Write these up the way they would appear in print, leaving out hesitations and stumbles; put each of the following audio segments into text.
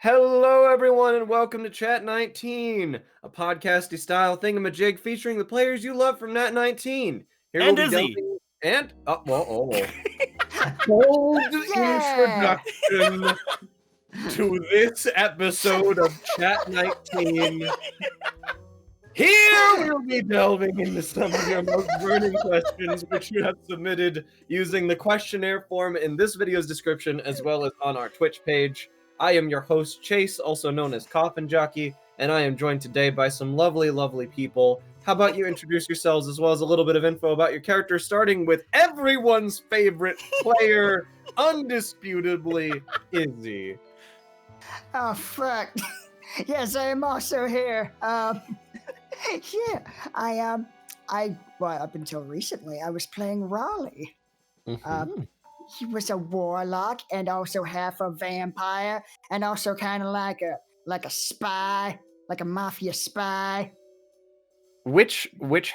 Hello, everyone, and welcome to Chat19, a podcasty style thingamajig featuring the players you love from Nat19. Here And we'll be Izzy. delving and bold introduction to this episode of Chat19. Here we'll be delving into some of your most burning questions, which you have submitted using the questionnaire form in this video's description, as well as on our Twitch page. I am your host, Chase, also known as Coffin Jockey, and I am joined today by some lovely, lovely people. How about you introduce yourselves, as well as a little bit of info about your character, starting with everyone's favorite player, undisputably, Izzy. Oh, fuck. Yes, I am also here. Yeah, well, up until recently, I was playing Raleigh. He was a warlock and also half a vampire, and also kind of like a spy, like a mafia spy. Which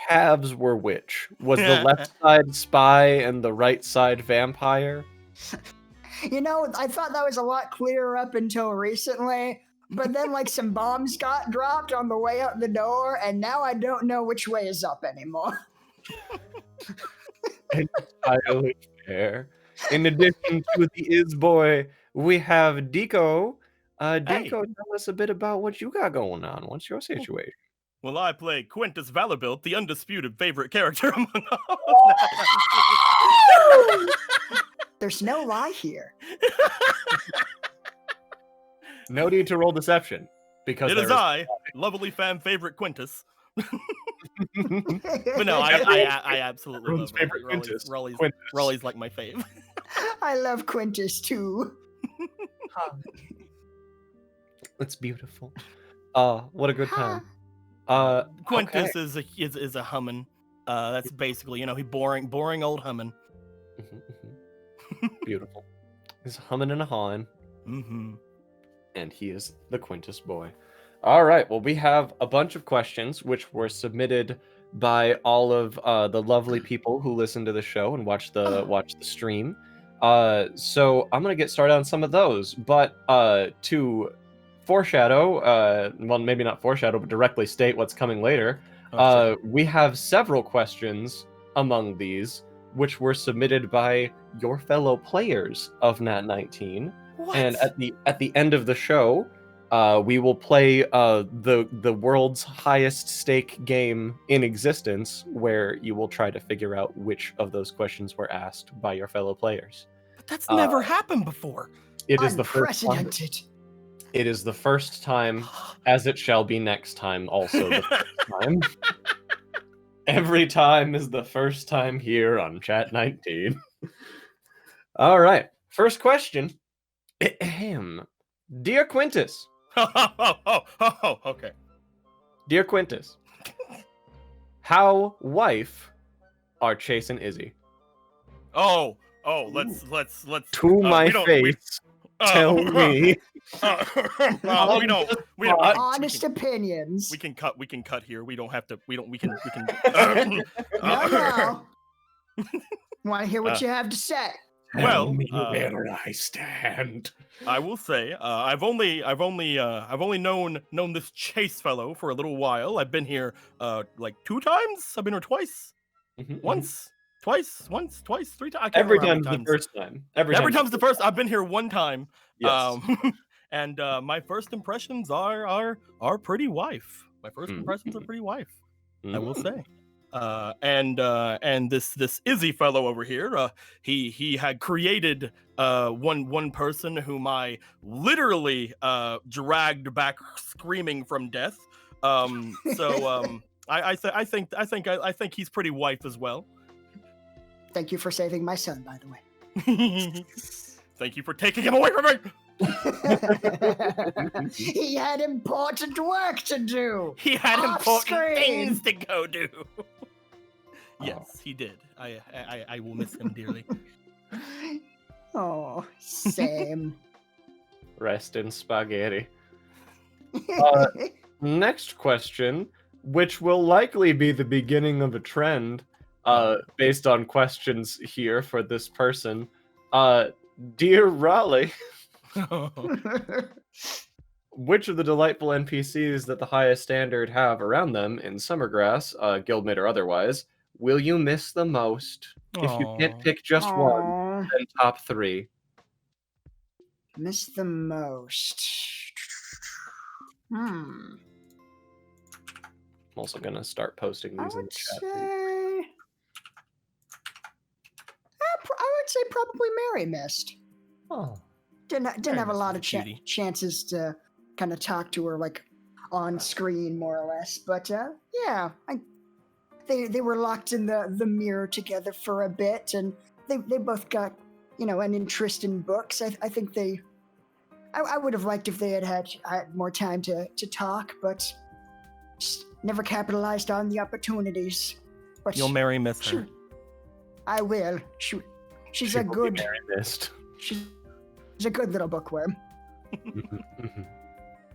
halves were which? Was the left side spy and the right side vampire? You know, I thought that was a lot clearer up until recently, but then like some bombs got dropped on the way out the door, and now I don't know which way is up anymore. Entirely fair. In addition to the Iz boy, we have Deco. Deco, tell us a bit about what you got going on. What's your situation? Well, I play Quintus Vanderbilt, the undisputed favorite character among all. There's no lie here. No need to roll deception, because it is I, lovely fan favorite Quintus. But no, I absolutely love favorite Raleigh's. Quintus. Raleigh's like my fave. I love Quintus too. It's beautiful. What a good time. Quintus okay. is a hummin. That's basically, he boring old hummin. Beautiful. He's humming and a hawing. And he is the Quintus boy. All right, well, we have a bunch of questions which were submitted by all of the lovely people who listen to the show and watch the stream. So I'm gonna get started on some of those, but to foreshadow, well, maybe not foreshadow, but directly state what's coming later. Sure. We have several questions among these which were submitted by your fellow players of Nat19. What? And at the end of the show, we will play the world's highest stake game in existence, where you will try to figure out which of those questions were asked by your fellow players. But that's never happened before. It is the first time. It is the first time, as it shall be next time. Also, the first time. Every time is the first time here on Chat19. All right, first question. Dear Quintus. Okay. Dear Quintus, how wife are Chase and Izzy? Let's to my face. Tell me. We don't. Honest opinions. We can cut here. We don't have to. We can. No. Want to hear what you have to say? Tell me where I stand. I will say, I've only known this Chase fellow for a little while. I've been here like 2 times. I've been here twice. Once, twice, 3 times. Every time's the first time. Every time's the first. I've been here 1 time. Yes. And my first impressions are pretty wife. My first impressions are pretty wife. I will say. And this Izzy fellow over here, he had created one person whom I literally dragged back screaming from death. I think he's pretty wife as well. Thank you for saving my son, by the way. Thank you for taking him away from me. He had important work to do. He had important screen. things to go do. Yes, he did. I will miss him dearly. Oh, same. Rest in spaghetti. Next question, which will likely be the beginning of a trend, based on questions here for this person. Dear Raleigh, which of the delightful NPCs that the highest standard have around them in Summergrass, guildmate or otherwise, will you miss the most? If you can't pick just one, Aw, then top 3. miss the most. I'm also gonna start posting I these in would the chat. say. I would say probably Mary missed. Oh. Didn't Mary have a Mist lot is of a cutie. chances to kind of talk to her like on screen more or less, but yeah, they were locked in the mirror together for a bit, and they both got an interest in books. I think I would have liked if they had more time to talk, but just never capitalized on the opportunities. But You'll marry Miss her. I will. She's She a will be good. Mary Mist. She's a good little bookworm.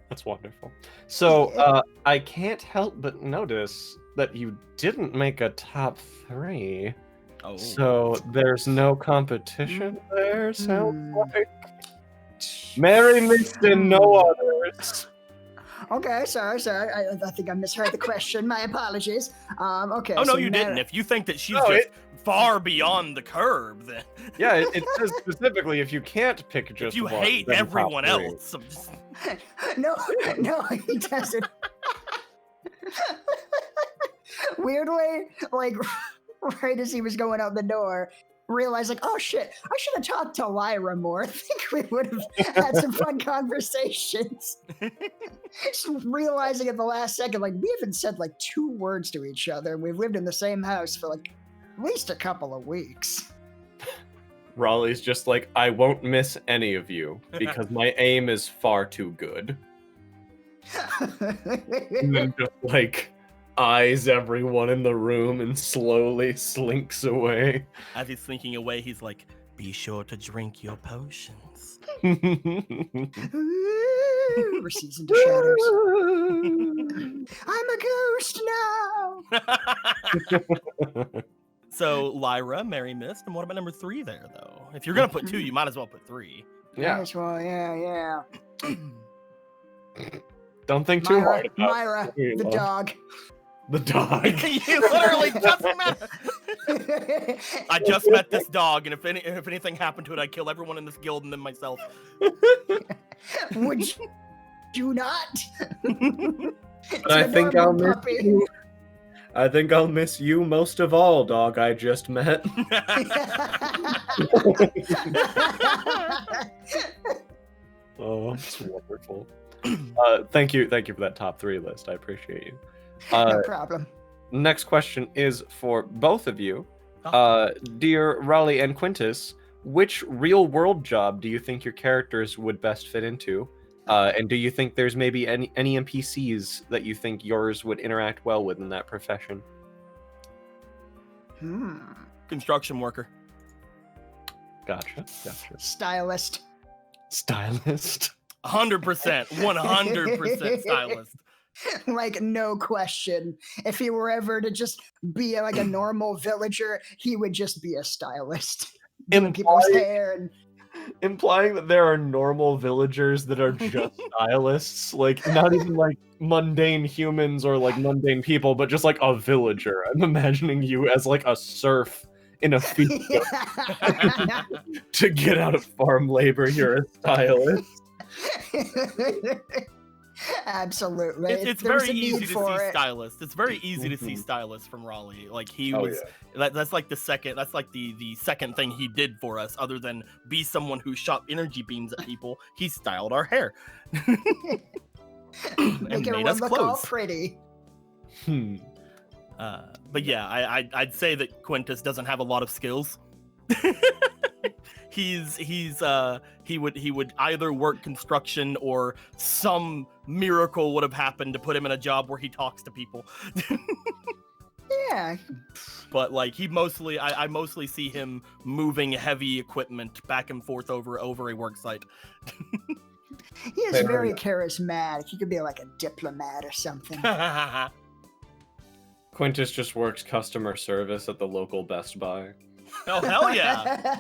That's wonderful. So, I can't help but notice that you didn't make a top 3. Oh. So, there's no competition there, sounds Hmm. like. Mary Mist and no others. Okay, sorry. I think I misheard the question. My apologies. Okay. Oh no, so you Mary- didn't. If you think that she's No, just far beyond the curb, then Yeah, it says specifically if you can't pick just if you one, hate then top everyone 3. else, I'm just... no, he doesn't. Weirdly, like right as he was going out the door, realized like, oh shit, I should have talked to Lyra more. I think we would have had some fun conversations. Just realizing at the last second, like we haven't said like 2 words to each other. We've lived in the same house for like at least a couple of weeks. Raleigh's just like, I won't miss any of you because my aim is far too good. And then just like eyes everyone in the room and slowly slinks away. As he's slinking away, he's like, "Be sure to drink your potions." Recedes into shadows. I'm a ghost now. So Lyra, Mary Mist, and what about number 3 there though? If you're gonna put 2, you might as well put 3. Yeah, Yes, well, yeah. don't think too hard about Myra, it. the dog. The dog. You literally just met. I just met this dog, and if anything happened to it, I'd kill everyone in this guild and then myself. Would you not? It's I an think I'll adorable miss puppy. you. I think I'll miss you most of all, dog I just met. Oh, it's wonderful. Thank you for that top 3 list. I appreciate you. No problem. Next question is for both of you. Dear Raleigh and Quintus, which real world job do you think your characters would best fit into? And do you think there's maybe any NPCs that you think yours would interact well with in that profession? Construction worker. Gotcha. Stylist. Stylist. 100%. 100% stylist. Like, no question. If he were ever to just be like a normal villager, he would just be a stylist. Doing people's hair and Implying that there are normal villagers that are just stylists, like not even like mundane humans or like mundane people, but just like a villager. I'm imagining you as like a serf in a field to get out of farm labor. You're a stylist. Absolutely. It's There's very a need easy to for see it. stylist. It's very easy to see stylist from Raleigh. Like he Oh, was that's like the second the second thing he did for us other than be someone who shot energy beams at people. He styled our hair. Make and made everyone us look all clothes. pretty. But yeah, I'd say that Quintus doesn't have a lot of skills. he would either work construction or some miracle would have happened to put him in a job where he talks to people. Yeah. But like I mostly see him moving heavy equipment back and forth over a work site. He is Fair very enough. charismatic. He could be like a diplomat or something. Quintus just works customer service at the local Best Buy. Oh hell yeah!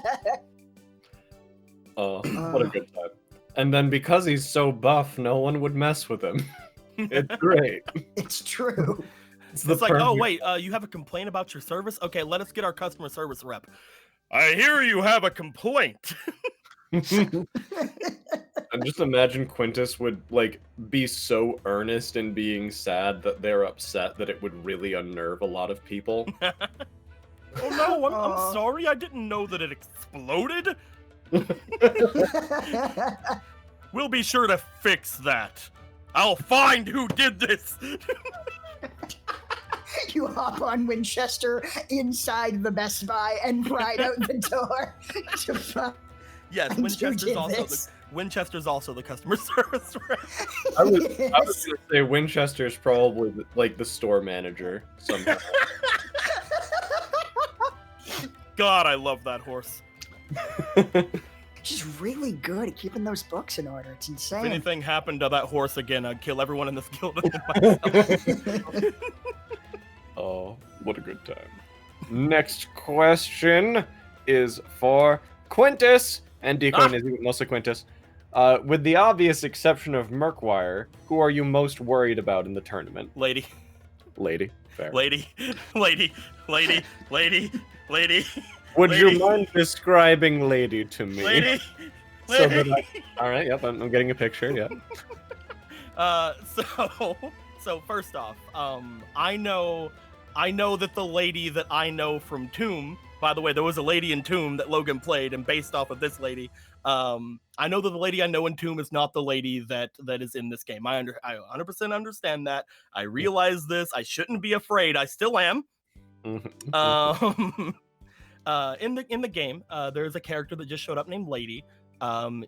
Oh, what a good time. And then because he's so buff, no one would mess with him. It's great. It's true. It's like, oh wait, you have a complaint about your service? Okay, let us get our customer service rep. I hear you have a complaint. And just imagine Quintus would like be so earnest in being sad that they're upset that it would really unnerve a lot of people. Oh no, I'm sorry, I didn't know that it exploded. We'll be sure to fix that. I'll find who did this. You hop on Winchester inside the Best Buy and ride out the door to find. Yes, Winchester's also the customer service rep. I was gonna say Winchester's probably like the store manager somehow. God, I love that horse. She's really good at keeping those books in order. It's insane. If anything happened to that horse again, I'd kill everyone in this guild. Oh, what a good time. Next question is for Quintus and Deco and Izzy, mostly Quintus. With the obvious exception of Murkwire, who are you most worried about in the tournament? Lady. Fair. Lady. Would you mind describing Lady to me? Lady. All right, yep, I'm getting a picture, yeah. So first off, I know that the lady that I know from Tomb, by the way, there was a lady in Tomb that Logan played, and based off of this lady, I know that the lady I know in Tomb is not the lady that is in this game. I 100% understand that. I realize this. I shouldn't be afraid. I still am. In the game, there's a character that just showed up named Lady.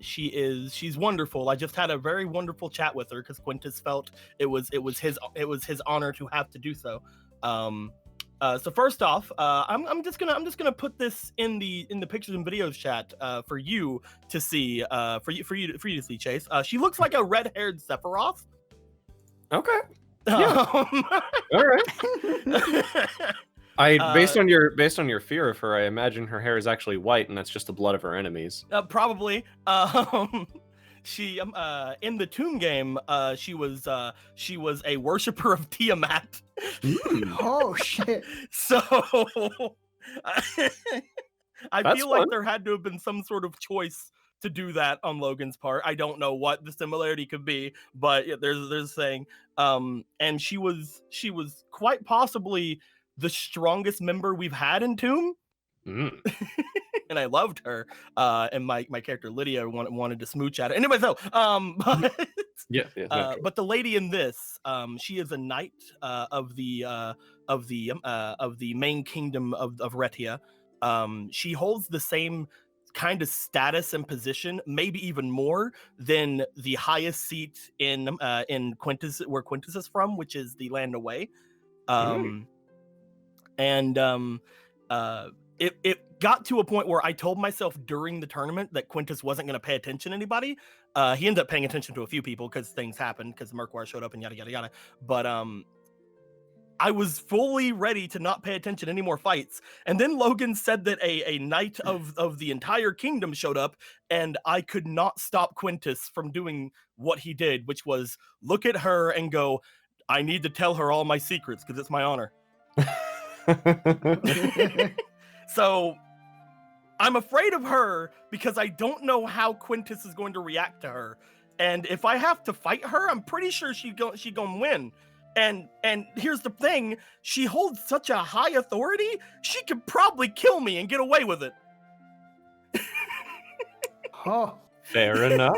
She's wonderful. I just had a very wonderful chat with her because Quintus felt it was his honor to have to do so. So first off, I'm just gonna put this in the pictures and videos chat for you to see, for you to see, Chase. She looks like a red-haired Sephiroth. Okay. Yeah. All right. Based on your fear of her, I imagine her hair is actually white, and that's just the blood of her enemies. Probably. She in the Tomb game, she was a worshiper of Tiamat. Oh shit! So I feel like fun. there had to have been some sort of choice to do that on Logan's part. I don't know what the similarity could be, but yeah, there's a saying. And she was quite possibly the strongest member we've had in Tomb. And I loved her. And my character Lydia wanted to smooch at it. Anyway, so but the lady in this, she is a knight of the main kingdom of Retia. She holds the same kind of status and position, maybe even more than the highest seat in Quintus, where Quintus is from, which is the Land Away. It got to a point where I told myself during the tournament that Quintus wasn't going to pay attention to anybody. He ended up paying attention to a few people because things happened, because Murkwire showed up and yada yada yada. But I was fully ready to not pay attention to any more fights. And then Logan said that a knight of the entire kingdom showed up, and I could not stop Quintus from doing what he did, which was look at her and go, I need to tell her all my secrets because it's my honor. So I'm afraid of her because I don't know how Quintus is going to react to her. And if I have to fight her, I'm pretty sure she gonna win. And here's the thing, she holds such a high authority, she could probably kill me and get away with it. Fair enough.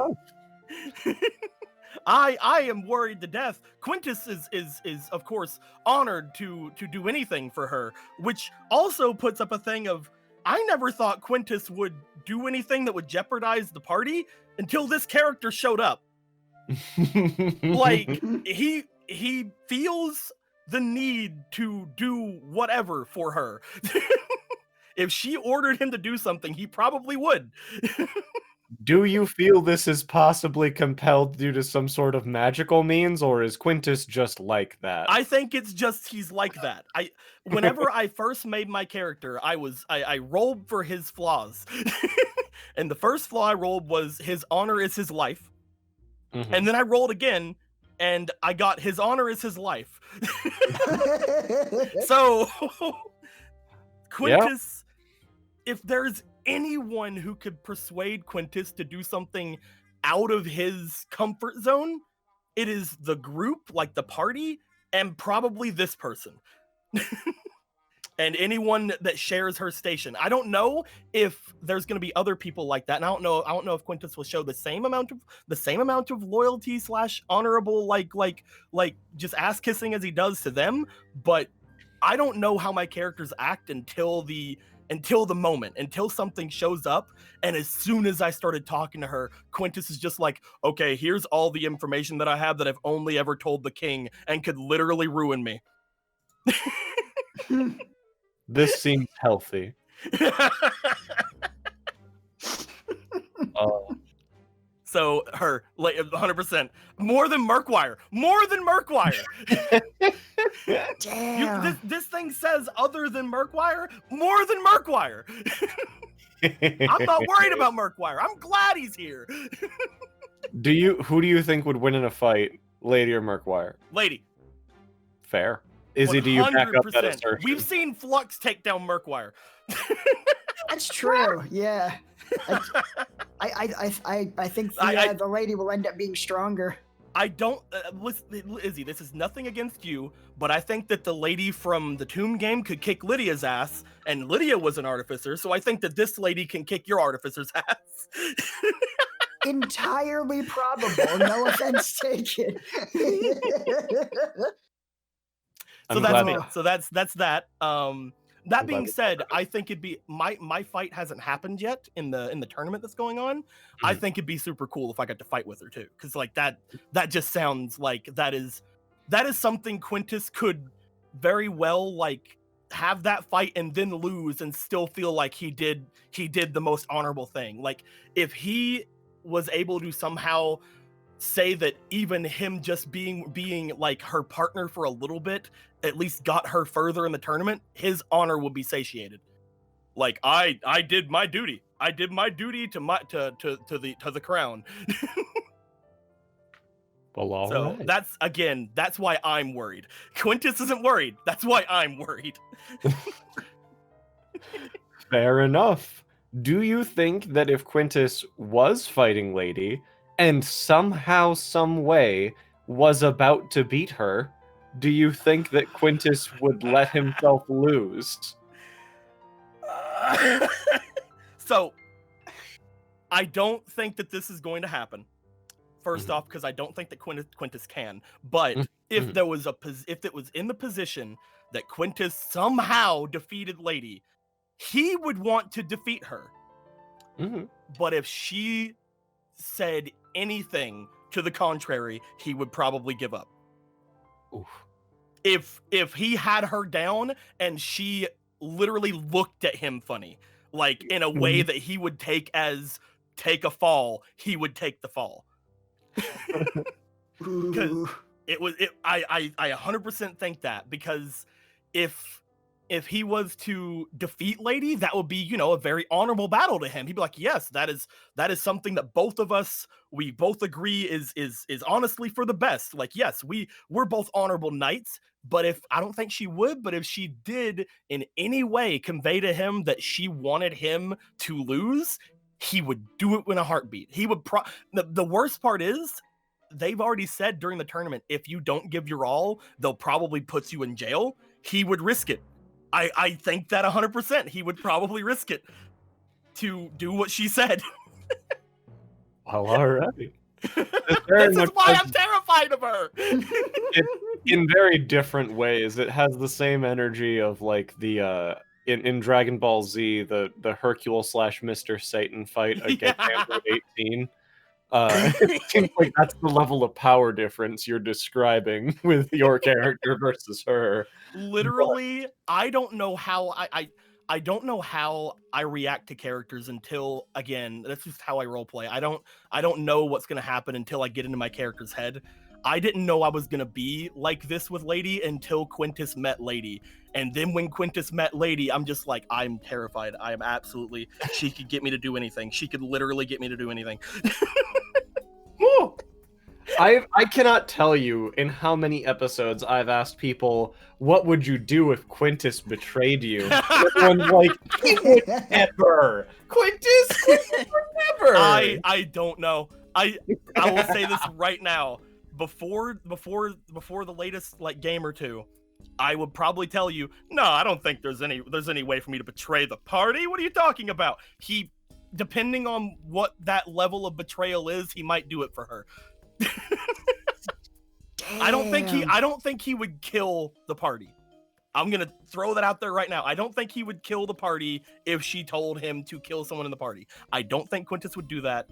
I am worried to death. Quintus is of course honored to do anything for her, which also puts up a thing of, I never thought Quintus would do anything that would jeopardize the party until this character showed up. Like, he feels the need to do whatever for her. If she ordered him to do something, he probably would. Do you feel this is possibly compelled due to some sort of magical means, or is Quintus just like that? I think it's just he's like that. Whenever I first made my character, I rolled for his flaws. And the first flaw I rolled was his honor is his life. Mhm. And then I rolled again, and I got his honor is his life. So, Quintus, if there's anyone who could persuade Quintus to do something out of his comfort zone, it is the group, like the party, and probably this person. And anyone that shares her station. I don't know if there's going to be other people like that, and I don't know if Quintus will show the same amount of loyalty / honorable like just ass kissing as he does to them. But I don't know how my characters act until the moment, until something shows up. And as soon as I started talking to her, Quintus is just like, okay, here's all the information that I have that I've only ever told the king and could literally ruin me. This seems healthy. So her, like, 100%, more than Murkwire. Damn. This thing says other than Murkwire, more than Murkwire. I'm not worried about Murkwire. I'm glad he's here. Who do you think would win in a fight, Lady or Murkwire? Lady. Fair. Izzy, do you back up that 100%. assertion? We've seen Flux take down Murkwire. That's true. Yeah. I think the lady will end up being stronger. I don't, Izzy, this is nothing against you, but I think that the lady from the Tomb game could kick Lydia's ass, and Lydia was an artificer, so I think that this lady can kick your artificer's ass. Entirely probable. No offense taken. So that's me. So that's that. That being said, I think it'd be my fight hasn't happened yet in the tournament that's going on. Mm-hmm. I think it'd be super cool if I got to fight with her too, because like that just sounds like that is something Quintus could very well like have that fight and then lose and still feel like he did the most honorable thing. Like if he was able to somehow say that even him just being like her partner for a little bit at least got her further in the tournament, his honor will be satiated. Like I did my duty. I did my duty to the crown. Well, so right. That's why I'm worried. Quintus isn't worried. That's why I'm worried. Fair enough. Do you think that if Quintus was fighting Lady and somehow, some way, was about to beat her, do you think that Quintus would let himself lose? So, I don't think that this is going to happen. First off, because I don't think that Quintus can. But if it was in the position that Quintus somehow defeated Lady, he would want to defeat her. Mm-hmm. But if she said anything to the contrary, he would probably give up. Oof. If he had her down and she literally looked at him funny, like in a way that he would take as take a fall, he would take the fall. Because I 100% think that, because if he was to defeat Lady, that would be, you know, a very honorable battle to him. He'd be like, yes, that is something that we both agree is honestly for the best. Like, yes, we're both honorable knights. But if I don't think she would, but if she did in any way convey to him that she wanted him to lose, he would do it in a heartbeat. He would the worst part is, they've already said during the tournament, if you don't give your all, they'll probably put you in jail. He would risk it. I think that 100%. He would probably risk it to do what she said. Well, all right. This is why I'm terrified of her. In very different ways. It has the same energy of like the in Dragon Ball Z, the Hercule / Mr. Satan fight against Android 18. It seems like that's the level of power difference you're describing with your character versus her. Literally, I don't know how I don't know how I react to characters until, again, that's just how I roleplay. I don't know what's going to happen until I get into my character's head. I didn't know I was gonna be like this with Lady until Quintus met Lady. And then when Quintus met Lady, I'm just like, I'm terrified. I am absolutely, she could get me to do anything. She could literally get me to do anything. I cannot tell you in how many episodes I've asked people, what would you do if Quintus betrayed you? Everyone's like, he would never. Quintus would never. I don't know. I will say this right now. Before the latest like game or two, I would probably tell you, no, I don't think there's any way for me to betray the party. What are you talking about? He, depending on what that level of betrayal is, he might do it for her. I don't think he would kill the party. I'm gonna throw that out there right now. I don't think he would kill the party if she told him to kill someone in the party. I don't think Quintus would do that.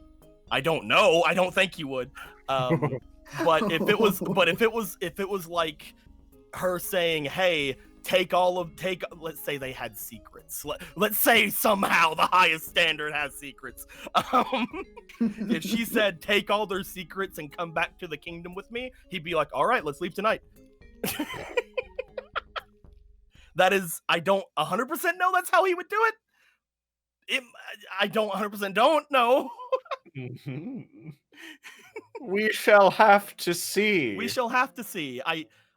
I don't know. I don't think he would. But if it was like her saying, "Hey, let's say they had secrets. Let's say somehow the highest standard has secrets. If she said, take all their secrets and come back to the kingdom with me, he'd be like, all right, let's leave tonight. That is, I don't 100% know that's how he would do it. I don't 100% don't know. We shall have to see. We shall have to see.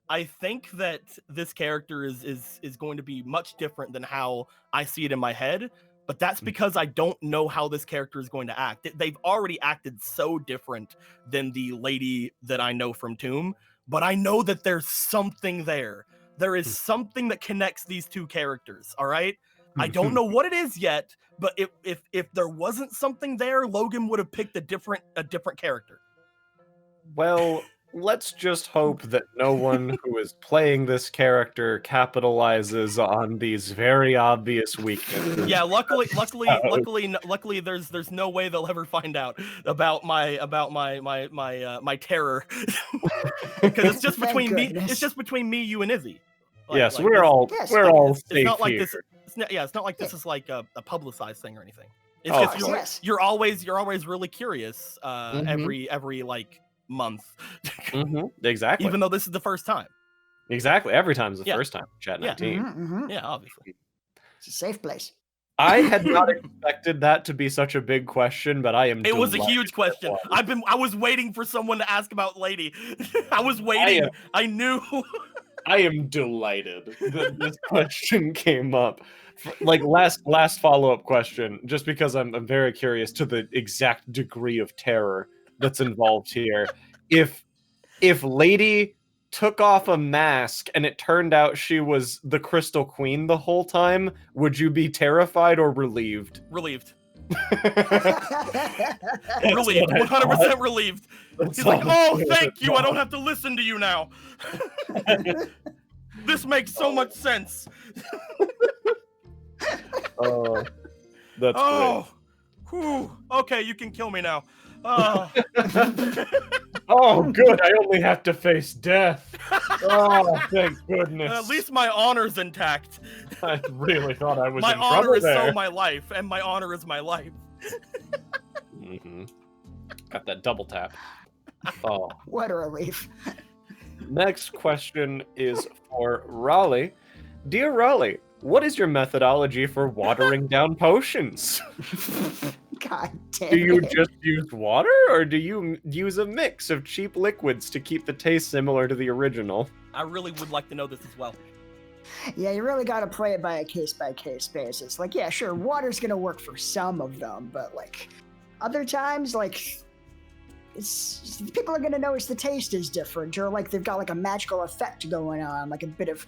I think that this character is going to be much different than how I see it in my head, but that's because I don't know how this character is going to act. They've already acted so different than the lady that I know from Tomb, but I know that there's something there. There is something that connects these two characters, all right? I don't know what it is yet, but if there wasn't something there, Logan would have picked a different character. Well, let's just hope that no one who is playing this character capitalizes on these very obvious weaknesses. Yeah, luckily, there's no way they'll ever find out about my terror, because it's just between me. It's just between me, you, and Izzy. Yes, we're all safe it's not like here. It's not like this is like a publicized thing or anything. It's just you're always really curious every like month. Exactly. Even though this is the first time. Exactly. Every time is the first time. Chat19. Yeah, obviously. It's a safe place. I had not expected that to be such a big question, but I am. It was a huge question. I was waiting for someone to ask about Lady. I was waiting. I knew. I am delighted that this question came up. Like last follow-up question, just because I'm very curious to the exact degree of terror that's involved here. If Lady took off a mask and it turned out she was the Crystal Queen the whole time, would you be terrified or relieved? Relieved. Relieved. 100% relieved. He's like, oh, thank you. I don't have to listen to you now. This makes so much sense. Oh, that's great. Whew. Okay, you can kill me now. Oh, good. I only have to face death. Oh, thank goodness. At least my honor's intact. I really thought I was my in trouble honor is there. so my life, and my honor is my life. Got that double tap. Oh, what a relief. Next question is for Raleigh. Dear Raleigh, what is your methodology for watering down potions? God damn Do you it. just use water, or do you use a mix of cheap liquids to keep the taste similar to the original? I really would like to know this as well. Yeah, you really got to play it by a case-by-case basis. Like, yeah, sure, water's going to work for some of them, but, like, other times, like, people are going to notice the taste is different, or, like, they've got, like, a magical effect going on, like a bit of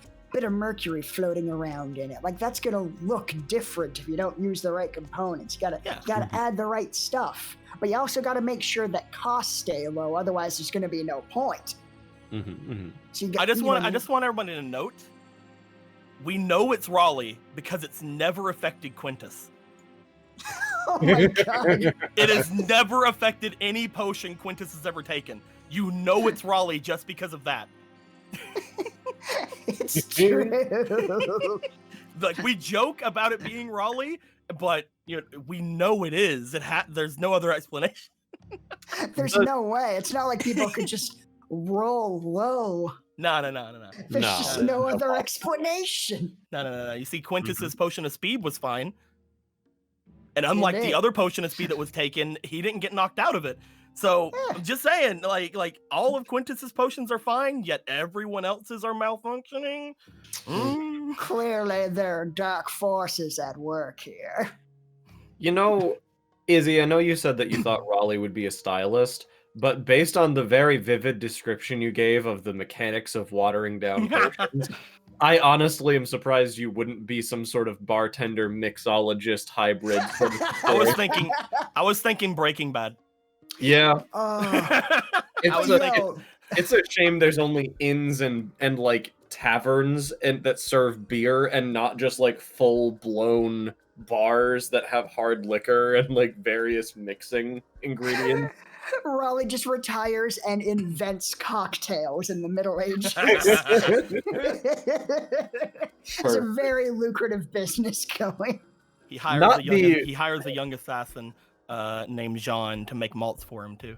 mercury floating around in it. Like, that's going to look different if you don't use the right components. You gotta add the right stuff. But you also got to make sure that costs stay low, otherwise there's going to be no point. So I just want everybody to note, we know it's Raleigh because it's never affected Quintus. Oh my god. It has never affected any potion Quintus has ever taken. You know it's Raleigh just because of that. It's true. Like, we joke about it being Raleigh, but we know it is. There's no other explanation. There's no way. It's not like people could just roll low. No. There's just no other explanation. No. You see, Quintus's potion of speed was fine. And unlike the other potion of speed that was taken, he didn't get knocked out of it. So I'm just saying, like all of Quintus's potions are fine, yet everyone else's are malfunctioning. Clearly, there are dark forces at work here. You know, Izzy, I know you said that you thought Raleigh would be a stylist, but based on the very vivid description you gave of the mechanics of watering down potions, I honestly am surprised you wouldn't be some sort of bartender mixologist hybrid. I was thinking Breaking Bad. Yeah. It's it's a shame there's only inns and like taverns that serve beer and not just like full-blown bars that have hard liquor and like various mixing ingredients. Raleigh just retires and invents cocktails in the Middle Ages. It's a very lucrative business going. He hires a young assassin named Jean to make malts for him too.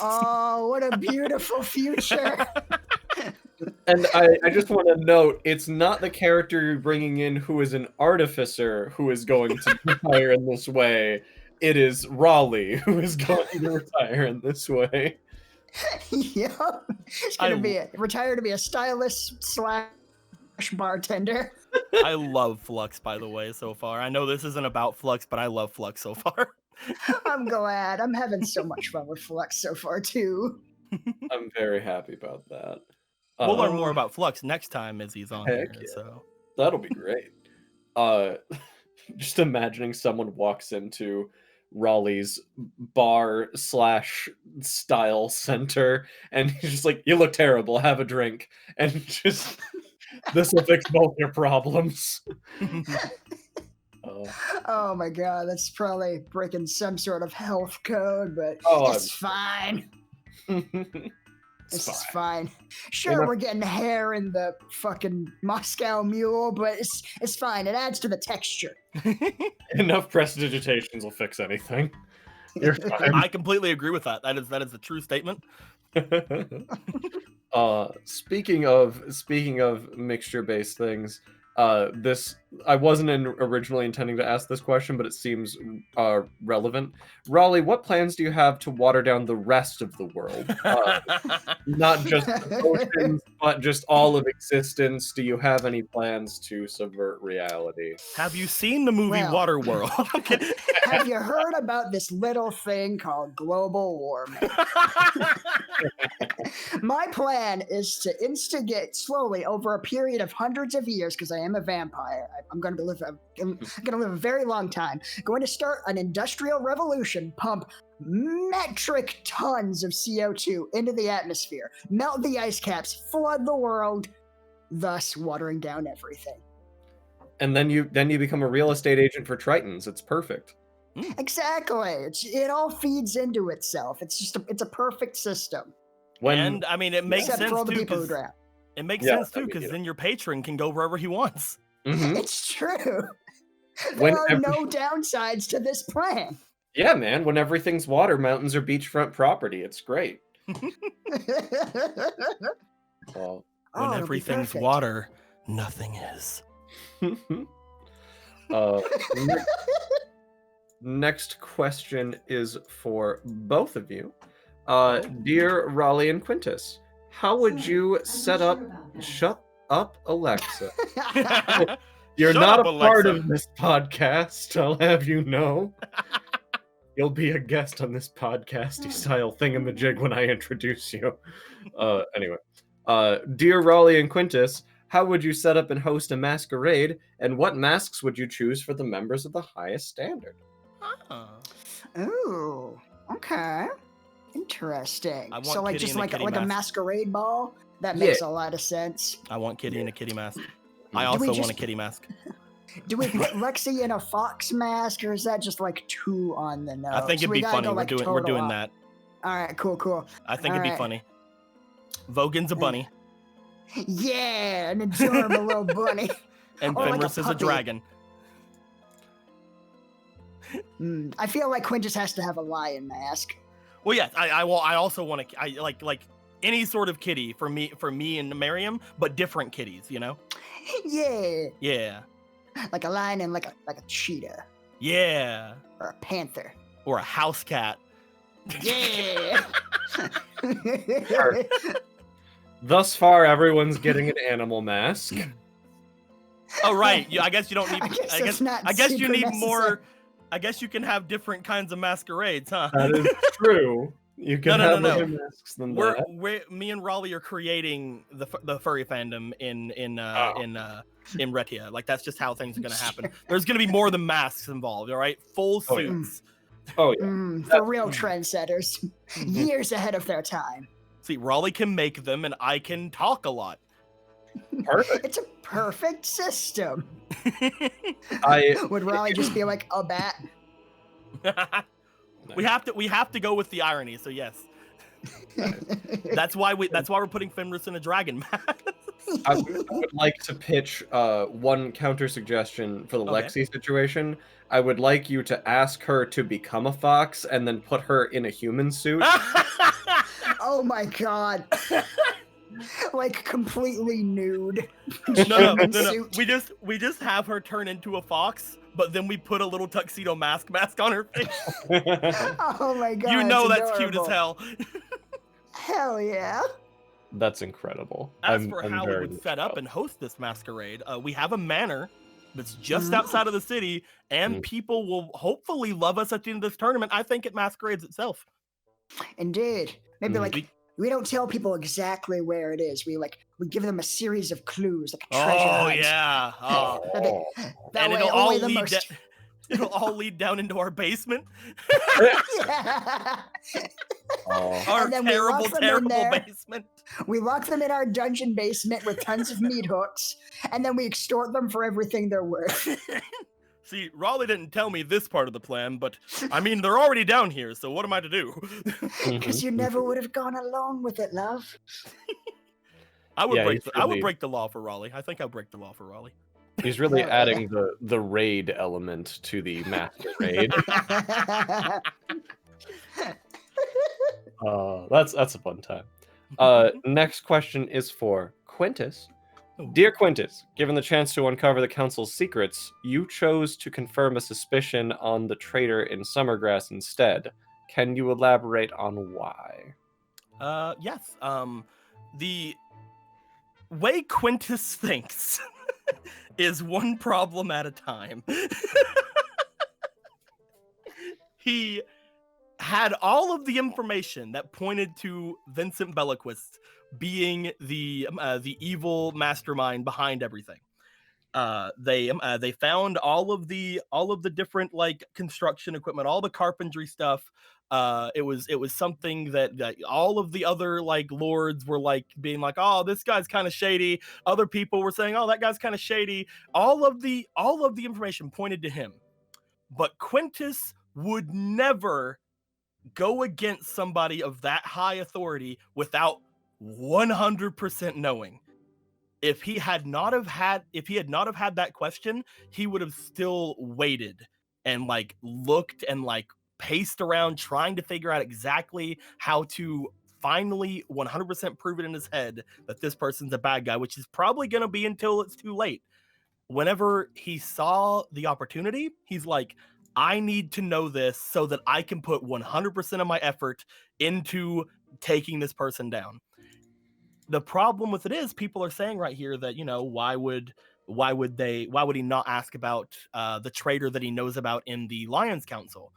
Oh, what a beautiful future. And I just want to note, it's not the character you're bringing in who is an artificer who is going to retire in this way. It is Raleigh who is going to retire in this way. Yep. He's going to retire to be a stylist / bartender. I love Flux, by the way, so far. I know this isn't about Flux, but I love Flux so far. I'm glad. I'm having so much fun with Flux so far, too. I'm very happy about that. We'll learn more about Flux next time Izzy's on here. Yeah. So that'll be great. Just imagining someone walks into Raleigh's bar / style center and he's just like, "You look terrible, have a drink." And just, this will fix both your problems. Oh my god, that's probably breaking some sort of health code, but it's fine. This is fine. Sure, we're getting hair in the fucking Moscow Mule, but it's fine. It adds to the texture. Enough prestidigitations will fix anything. You're fine. I completely agree with that. That is a true statement. Speaking of mixture-based things, I wasn't originally intending to ask this question, but it seems relevant. Raleigh, what plans do you have to water down the rest of the world? Not just the oceans, but just all of existence. Do you have any plans to subvert reality? Have you seen the movie Waterworld? Have you heard about this little thing called global warming? My plan is to instigate slowly over a period of hundreds of years, because I am a vampire. I'm going to live a very long time. Going to start an industrial revolution, pump metric tons of CO2 into the atmosphere, melt the ice caps, flood the world, thus watering down everything. And then you become a real estate agent for Tritons. It's perfect. Exactly. It all feeds into itself. It's a perfect system. And I mean, it makes sense for all the too. people who drown. It makes sense too, because then your patron can go wherever he wants. Mm-hmm. It's true. There are no downsides to this plan. Yeah, man. When everything's water, mountains are beachfront property. It's great. When everything's water, nothing is. Next question is for both of you. Dear Raleigh and Quintus, how would you set up... Shut up, Alexa. You're not a part of this podcast, I'll have you know. You'll be a guest on this podcasty style thingamajig when I introduce you. Anyway. Dear Raleigh and Quintus, how would you set up and host a masquerade, and what masks would you choose for the members of the highest standard? Ooh, okay. Interesting. So like Kitty just in a like kitty a mask. masquerade ball? That makes a lot of sense. I want Kitty in a kitty mask. I also want a kitty mask. Do we put Lexi in a fox mask, or is that just like too on the nose? I think it'd be funny. We're doing that. All right, cool. I think it'd be funny. Vogan's a bunny. Yeah, an adorable little bunny. And Fenris is a dragon. I feel like Quinn just has to have a lion mask. Well, yes, I also want to. any sort of kitty for me and Miriam, but different kitties, you know? Yeah. Yeah. Like a lion and like a cheetah. Yeah. Or a panther. Or a house cat. Yeah. Thus far, everyone's getting an animal mask. Oh right. I guess you don't need. I guess you need necessary. more. I guess you can have different kinds of masquerades, huh? That is true. You can have other masks than that. Me and Raleigh are creating the furry fandom in Retia. Like that's just how things are gonna happen. There's gonna be more than masks involved. All right, full suits. Oh yeah. For real trendsetters, years ahead of their time. See, Raleigh can make them, and I can talk a lot. Perfect. It's a perfect system. Would Raleigh just be like a bat? We have to go with the irony. So yes, that's why we're putting Fenris in a dragon mask. I would like to pitch one counter suggestion for the Lexi situation. I would like you to ask her to become a fox and then put her in a human suit. Oh my god. Like completely nude. No. We just have her turn into a fox, but then we put a little tuxedo mask on her face. Oh my god. You know that's cute as hell. Hell yeah. That's incredible. As for how we would set up and host this masquerade, we have a manor that's just outside of the city, and people will hopefully love us at the end of this tournament. I think it masquerades itself. Indeed. Maybe we don't tell people exactly where it is. We give them a series of clues, like a treasure hunt. Yeah. Oh. That and way it'll all lead down into our basement. Our terrible basement. We lock them in our dungeon basement with tons of meat hooks, and then we extort them for everything they're worth. See, Raleigh didn't tell me this part of the plan, but I mean, they're already down here, so what am I to do? Because you never would have gone along with it, love. I would break the law for Raleigh. I think I'll break the law for Raleigh. He's really adding the raid element to the masquerade. That's a fun time. Next question is for Quintus. Dear Quintus, given the chance to uncover the council's secrets, you chose to confirm a suspicion on the traitor in Summergrass instead. Can you elaborate on why? Yes. The way Quintus thinks is one problem at a time. He had all of the information that pointed to Vincent Bellaquist being the evil mastermind behind everything. They found all of the different like construction equipment, all the carpentry stuff. It was something that all of the other like lords were like being like, oh, this guy's kind of shady. Other people were saying, oh, that guy's kind of shady. All of the information pointed to him, but Quintus would never go against somebody of that high authority without 100% knowing. If he had not have had that question, he would have still waited and like looked and like paced around trying to figure out exactly how to finally 100% prove it in his head that this person's a bad guy, which is probably going to be until it's too late. Whenever he saw the opportunity, he's like, I need to know this so that I can put 100% of my effort into taking this person down. The problem with it is people are saying right here that, you know, why would he not ask about the traitor that he knows about in the Lions Council?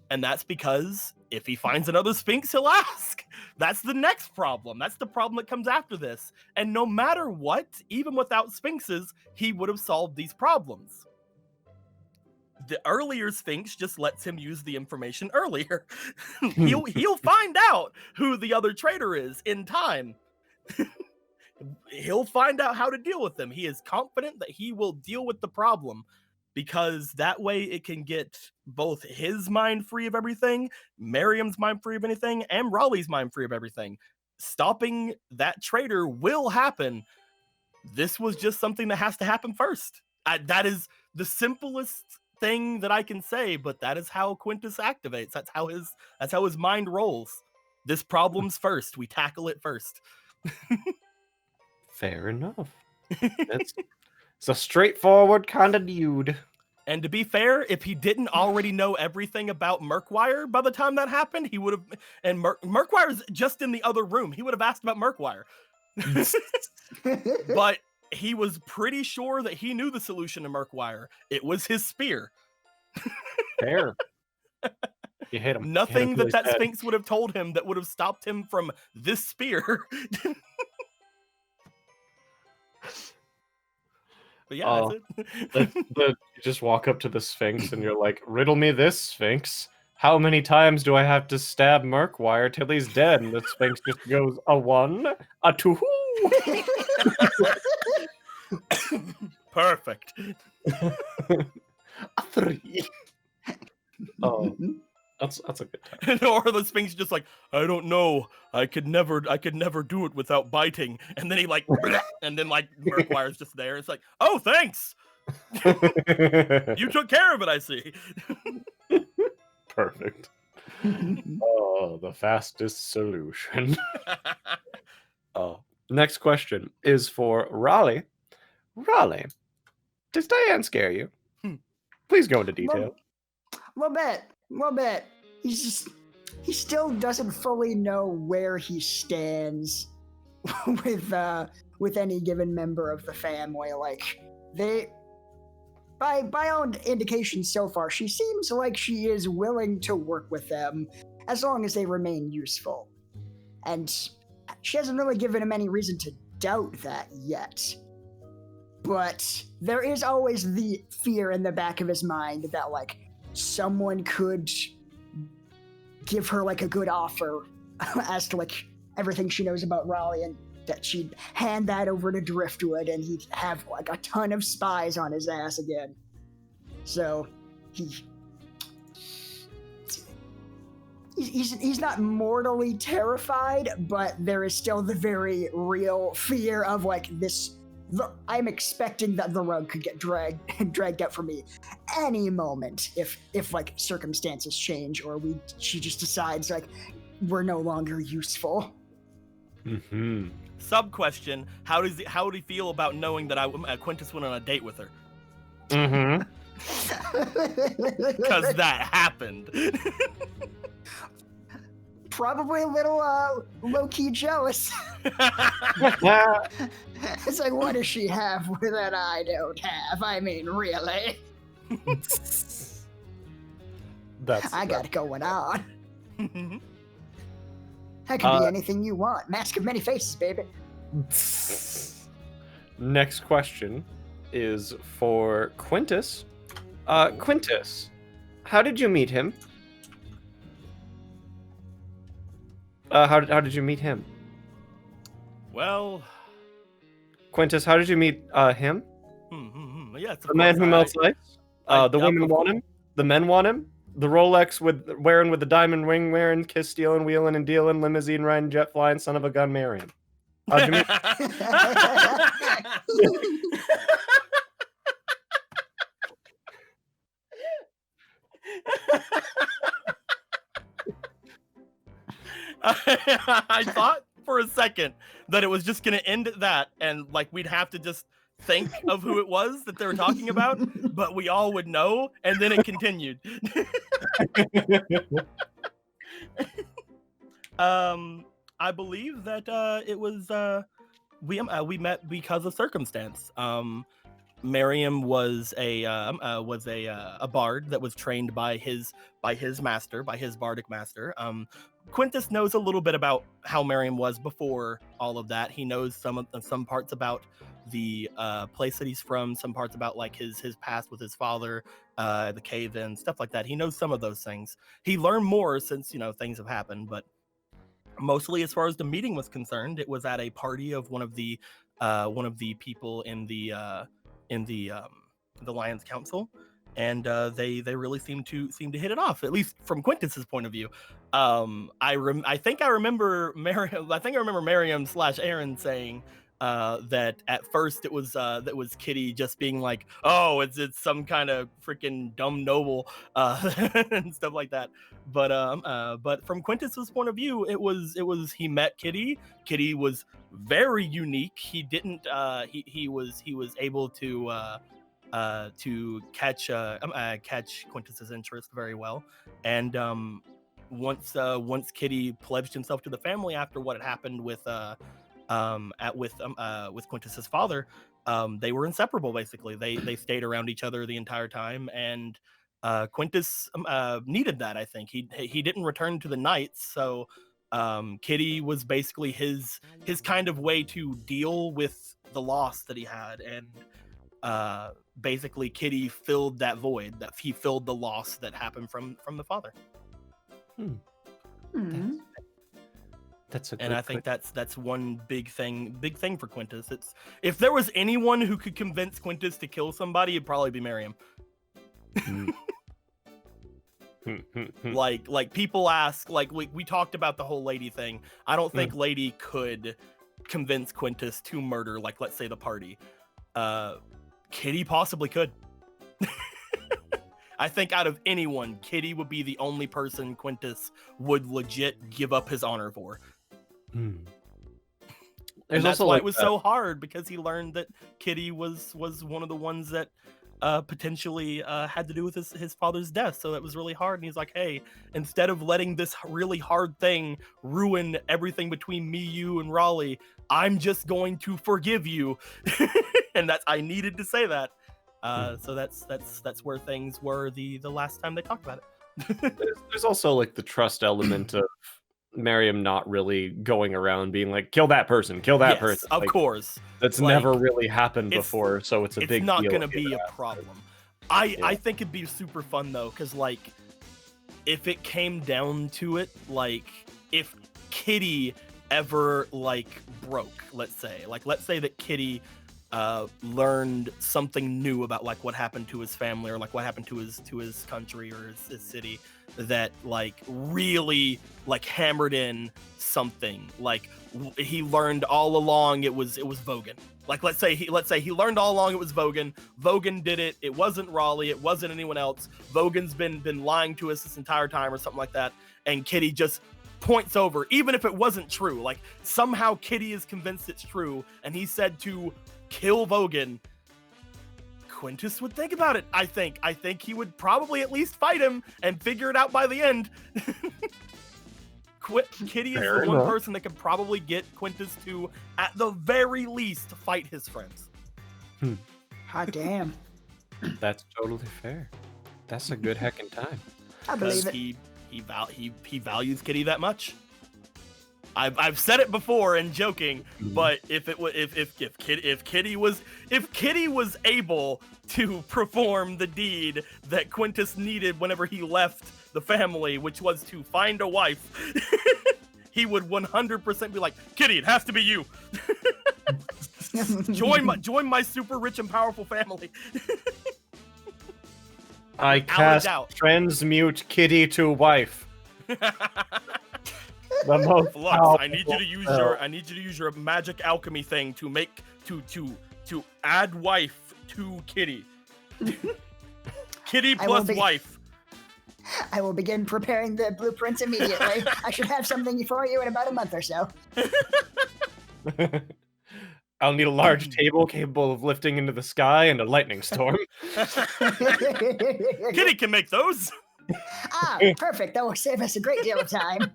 And that's because if he finds another Sphinx, he'll ask. That's the next problem. That's the problem that comes after this. And no matter what, even without Sphinxes, he would have solved these problems. The earlier Sphinx just lets him use the information earlier. He'll find out who the other traitor is in time. He'll find out how to deal with them. He is confident that he will deal with the problem, because that way it can get both his mind free of everything, Miriam's mind free of anything, and Raleigh's mind free of everything. Stopping that traitor will happen. This was just something that has to happen first. That is the simplest thing that I can say, but that is how Quintus activates. That's how his mind rolls. This problem's first. We tackle it first. Fair enough. It's a straightforward kind of dude. And to be fair, if he didn't already know everything about Murkwire by the time that happened, he would have. And Murkwire's just in the other room. He would have asked about Murkwire. But he was pretty sure that he knew the solution to Murkwire. It was his spear. Fair. You hit him. Nothing hit him that Sphinx would have told him that would have stopped him from this spear. But yeah, that's it. You just walk up to the Sphinx and you're like, riddle me this, Sphinx. How many times do I have to stab Murkwire till he's dead? And the Sphinx just goes, a 1, a 2. Perfect. A 3. Oh, that's a good time. Or the Sphinx just like, I don't know. I could never do it without biting. And then he like, and then like Murkwire's just there. It's like, oh, thanks. You took care of it, I see. Perfect. Oh, the fastest solution. Oh, next question is for Raleigh. Raleigh, does Diane scare you? Please go into detail. Well, bet. He still doesn't fully know where he stands with any given member of the family. Like by all indications so far, she seems like she is willing to work with them as long as they remain useful. And she hasn't really given him any reason to doubt that yet. But there is always the fear in the back of his mind that, like, someone could give her, like, a good offer as to, like, everything she knows about Raleigh, and that she'd hand that over to Driftwood, and he'd have, like, a ton of spies on his ass again. So, he's not mortally terrified, but there is still the very real fear of, like, this... I'm expecting that the rug could get dragged out for me any moment if like circumstances change or she just decides like we're no longer useful. Mm-hmm. Sub question: How would he feel about knowing that Quintus went on a date with her? Mm-hmm. Because that happened. Probably a little low-key jealous. It's like, what does she have that I don't have? I mean, really? I got it going on. That could be anything you want. Mask of many faces, baby. Next question is for Quintus. Quintus, how did you meet him? How did you meet him? Well, Quintus, how did you meet him? Yes, the man who melts ice. The women want him. The men want him. The Rolex wearing with the diamond ring wearing, kiss stealing, wheeling and dealing, limousine riding, jet flying, son of a gun marrying. How'd you meet? I thought for a second that it was just going to end at that, and like we'd have to just think of who it was that they were talking about, but we all would know, and then it continued. I believe that it was we met because of circumstance. Miriam was a bard that was trained by his master, by his bardic master. Quintus knows a little bit about how Miriam was before all of that. He knows some parts about the place that he's from, some parts about like his past with his father, the cave and stuff like that. He knows some of those things. He learned more since things have happened, but mostly as far as the meeting was concerned, it was at a party of one of the people in the Lions Council, and they really seem to hit it off, at least from Quintus's point of view. I think I remember Miriam / Aaron saying that at first it was Kitty just being like, oh, it's some kind of freaking dumb noble and stuff like that. But from Quintus's point of view, it was he met Kitty. Kitty was very unique. He didn't he was able to catch Quintus's interest very well. And once Kitty pledged himself to the family after what had happened with Quintus's father, they were inseparable. Basically, they stayed around each other the entire time, and Quintus needed that. I think he didn't return to the Knights, so Kitty was basically his kind of way to deal with the loss that he had, and basically Kitty filled that void. That he filled the loss that happened from the father. That's a good and I think that's one big thing for Quintus. It's if there was anyone who could convince Quintus to kill somebody, it'd probably be Miriam. Like people ask, like we talked about the whole lady thing. I don't think Lady could convince Quintus to murder, like, let's say, the party. Kitty possibly could. I think out of anyone, Kitty would be the only person Quintus would legit give up his honor for. And that's why it was so hard, because he learned that Kitty was one of the ones that potentially had to do with his father's death. So it was really hard. And he's like, hey, instead of letting this really hard thing ruin everything between me, you, and Raleigh, I'm just going to forgive you. And I needed to say that. So that's where things were the last time they talked about it. There's also like the trust element of Miriam not really going around being like, kill that person, yes, person. Of course. That's never really happened before, so it's a big deal. It's not going to be a problem. I think it'd be super fun, though, because, like, if it came down to it, like, if Kitty ever, like, broke, let's say that Kitty learned something new about, like, what happened to his family, or like what happened to his country or his city, that, like, really, like, hammered in something. Like, he learned all along it was Vogan. Like, let's say he learned all along it was Vogan. Vogan did it. It wasn't Raleigh. It wasn't anyone else. Vogan's been lying to us this entire time, or something like that. And Kitty just points over, even if it wasn't true. Like, somehow Kitty is convinced it's true, and he said to kill Vogan. Quintus would think about it. I think he would probably at least fight him and figure it out by the end. Kitty is the one person that could probably get Quintus to, at the very least, fight his friends. Hot damn. That's totally fair. That's a good heckin' time. I believe it. He values Kitty that much. I've said it before in joking, but if Kitty was able to perform the deed that Quintus needed whenever he left the family, which was to find a wife, he would 100% be like, Kitty, it has to be you. join my super rich and powerful family. I cast transmute Kitty to wife. The most Flux, I need you to use your magic alchemy thing to make to add wife to Kitty. Kitty plus wife. I will begin preparing the blueprints immediately. I should have something for you in about a month or so. I'll need a large table capable of lifting into the sky and a lightning storm. Kitty can make those. Ah, perfect. That will save us a great deal of time.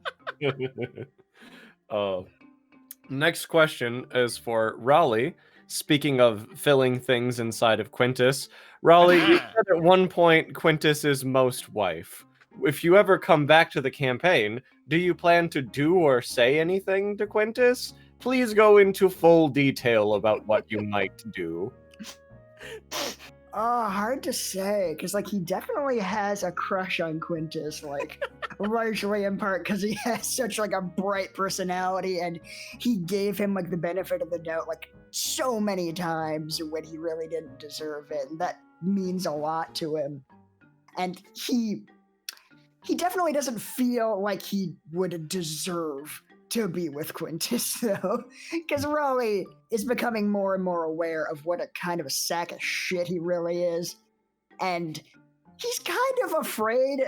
Next question is for Raleigh. Speaking of filling things inside of Quintus, Raleigh, you said at one point Quintus is most wife. If you ever come back to the campaign, do you plan to do or say anything to Quintus? Please go into full detail about what you might do. Hard to say, because, like, he definitely has a crush on Quintus, like, largely in part because he has such, like, a bright personality, and he gave him, like, the benefit of the doubt, like, so many times when he really didn't deserve it, and that means a lot to him. And he definitely doesn't feel like he would deserve to be with Quintus, though, because Raleigh is becoming more and more aware of what a kind of a sack of shit he really is. And he's kind of afraid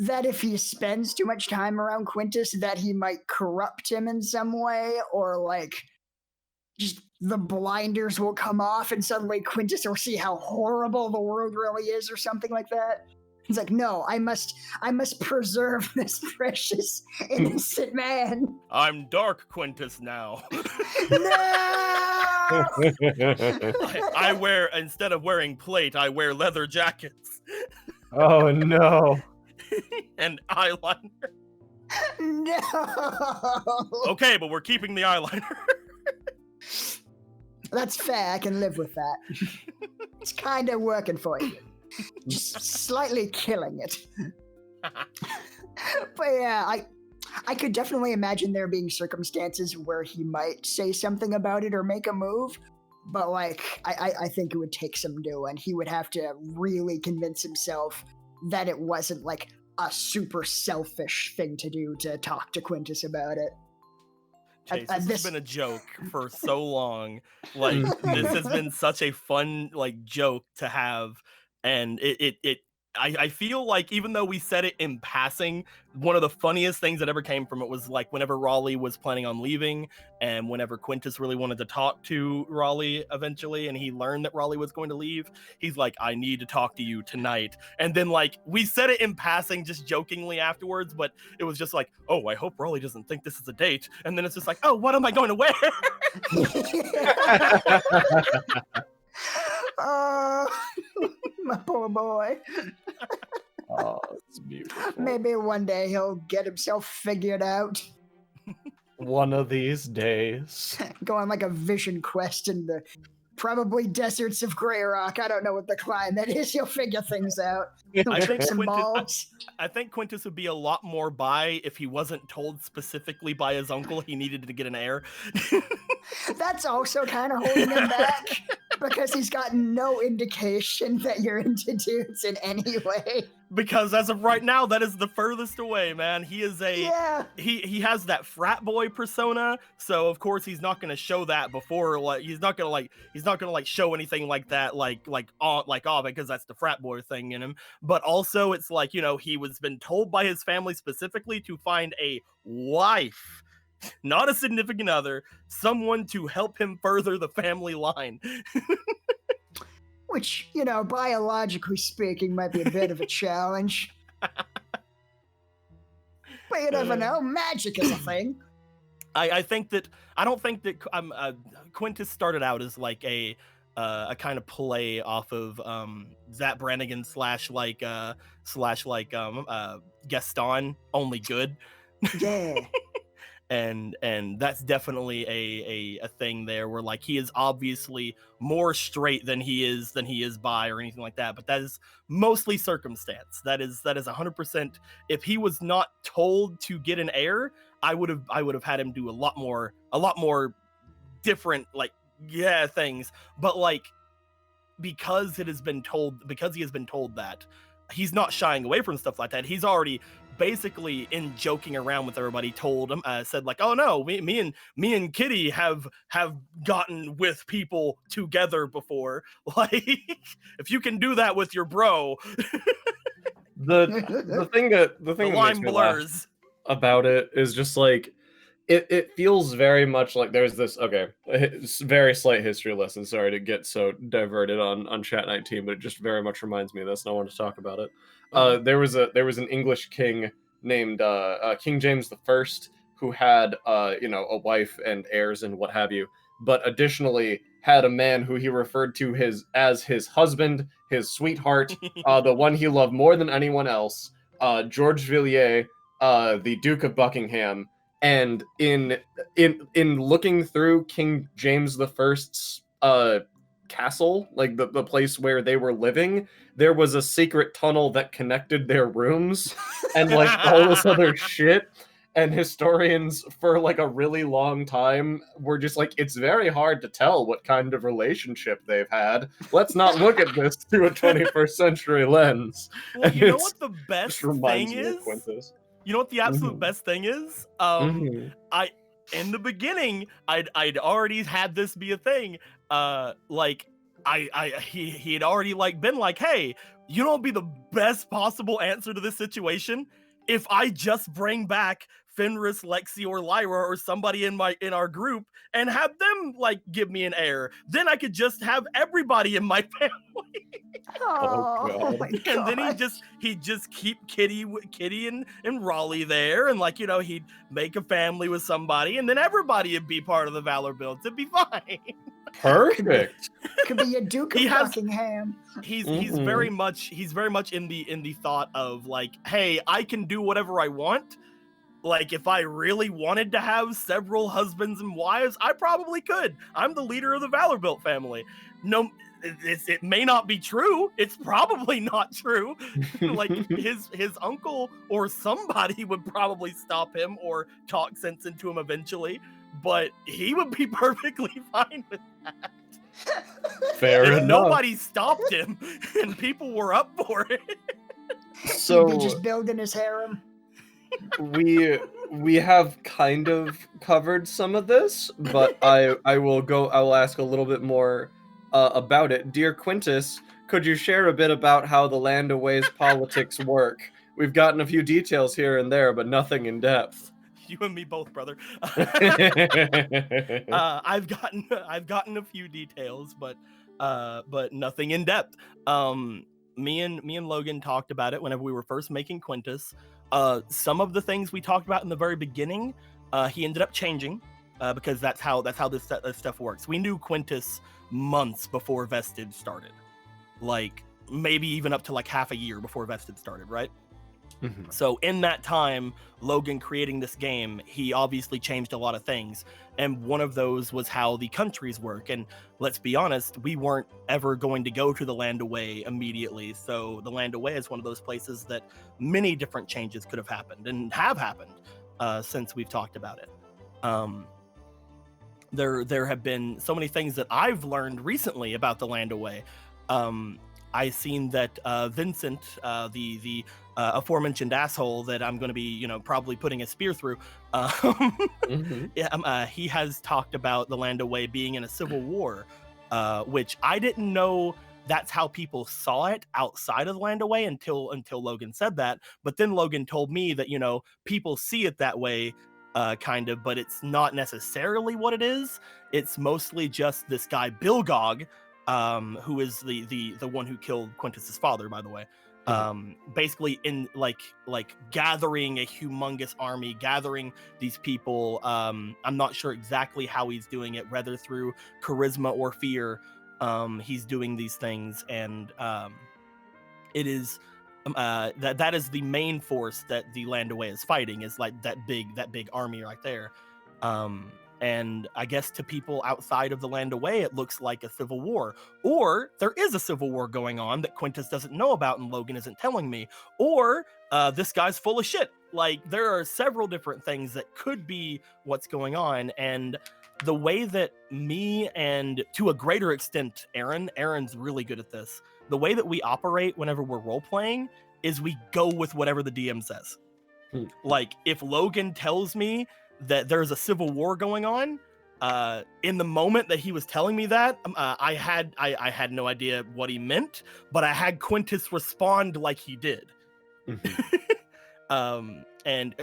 that if he spends too much time around Quintus, that he might corrupt him in some way, or like just the blinders will come off and suddenly Quintus will see how horrible the world really is, or something like that. He's like, no, I must preserve this precious innocent man. I'm Dark Quintus now. No! I wear, instead of wearing plate, I wear leather jackets. Oh no. And eyeliner. No! Okay, but we're keeping the eyeliner. That's fair, I can live with that. It's kind of working for you. Just slightly killing it. But yeah, I could definitely imagine there being circumstances where he might say something about it or make a move, but like I think it would take some doing. He would have to really convince himself that it wasn't like a super selfish thing to do to talk to Quintus about it. Chase, this has been a joke for so long. Like, this has been such a fun like joke to have. And I feel like even though we said it in passing, one of the funniest things that ever came from it was like whenever Raleigh was planning on leaving, and whenever Quintus really wanted to talk to Raleigh eventually, and he learned that Raleigh was going to leave, he's like, I need to talk to you tonight. And then like we said it in passing, just jokingly afterwards, but it was just like, oh, I hope Raleigh doesn't think this is a date. And then it's just like, oh, what am I going to wear? Oh, my poor boy. Oh, it's beautiful. Maybe one day he'll get himself figured out. One of these days. Go on like a vision quest in the probably deserts of Grey Rock. I don't know what the climate is. He'll figure things out. He'll trick some balls. I think Quintus would be a lot more bi if he wasn't told specifically by his uncle he needed to get an heir. That's also kind of holding him back, because he's got no indication that you're into dudes in any way. Because as of right now, that is the furthest away, man. He is he has that frat boy persona, so of course he's not gonna show that before. Like he's not gonna show anything like that, because that's the frat boy thing in him. But also, it's like, you know, he was been told by his family specifically to find a wife, not a significant other, someone to help him further the family line. Which, you know, biologically speaking, might be a bit of a challenge. But you never know. Magic is a thing. I don't think that Quintus started out as like a kind of play off of Zap Brannigan / Gaston, only good. Yeah. And that's definitely a thing there, where like he is obviously more straight than he is bi or anything like that, but that is mostly circumstance. That is 100%. If he was not told to get an heir, I would have had him do a lot more different things. But like, because he has been told that, he's not shying away from stuff like that. He's already basically, in joking around with everybody, told him, said like, oh no, me and Kitty have gotten with people together before. Like, if you can do that with your bro. the thing that line blurs about it is just like, it feels very much like there's this, very slight history lesson, sorry to get so diverted on Chat19, but it just very much reminds me of this and I want to talk about it. There was an English king named King James I, who had a wife and heirs and what have you, but additionally had a man who he referred to as his husband, his sweetheart, the one he loved more than anyone else, George Villiers, the Duke of Buckingham. And in looking through King James I's castle, like the place where they were living, there was a secret tunnel that connected their rooms and like all this other shit. And historians for like a really long time were just like, it's very hard to tell what kind of relationship they've had. Let's not look at this through a 21st century lens. Well, you know what the best thing is? You know what the absolute best thing is? in the beginning, I'd already had this be a thing. Like he had already like been like, hey, you know, what'd be the best possible answer to this situation if I just bring back Fenris, Lexi, or Lyra, or somebody in our group and have them like give me an heir. Then I could just have everybody in my family. Oh my god. And then he'd just keep Kitty and Raleigh there, and like, you know, he'd make a family with somebody, and then everybody would be part of the Valor builds. It'd be fine. Perfect. Could be a Duke of Buckingham. He's very much in the thought of like, hey, I can do whatever I want. Like, if I really wanted to have several husbands and wives, I probably could. I'm the leader of the Valorbuilt family. No, it may not be true. It's probably not true. Like, his uncle or somebody would probably stop him or talk sense into him eventually, but he would be perfectly fine with that. Fair enough. Nobody stopped him, and people were up for it. So he'd be just building his harem. we have kind of covered some of this, but I will ask a little bit more about it. Dear Quintus, could you share a bit about how the Land Away's politics work? We've gotten a few details here and there, but nothing in depth. You and me both, brother. I've gotten a few details, but nothing in depth. Me and Logan talked about it whenever we were first making Quintus. Some of the things we talked about in the very beginning, he ended up changing because that's how this stuff works. We knew Quintus months before Vested started, like maybe even up to like half a year before Vested started, right? Mm-hmm. So in that time, Logan creating this game, he obviously changed a lot of things, and one of those was how the countries work. And let's be honest, we weren't ever going to go to the Land Away immediately, so the Land Away is one of those places that many different changes could have happened and have happened since we've talked about it. There have been so many things that I've learned recently about the Land Away. I seen that Vincent, the aforementioned asshole that I'm going to be, you know, probably putting a spear through, he has talked about the Land Away being in a civil war, which I didn't know that's how people saw it outside of the Land Away until Logan said that. But then Logan told me that, you know, people see it that way, kind of, but it's not necessarily what it is. It's mostly just this guy Bilgog, who is the one who killed Quintus's father, by the way. Basically in like gathering a humongous army, gathering these people. I'm not sure exactly how he's doing it, whether through charisma or fear. He's doing these things, and it is that is the main force that the Land Away is fighting, is like that big army right there. And I guess to people outside of the Land Away, it looks like a civil war. Or there is a civil war going on that Quintus doesn't know about and Logan isn't telling me. Or this guy's full of shit. Like, there are several different things that could be what's going on. And the way that me and, to a greater extent, Aaron's really good at this. The way that we operate whenever we're role-playing is we go with whatever the DM says. Like, if Logan tells me that there's a civil war going on, in the moment that he was telling me that, I had no idea what he meant, but I had Quintus respond like he did. And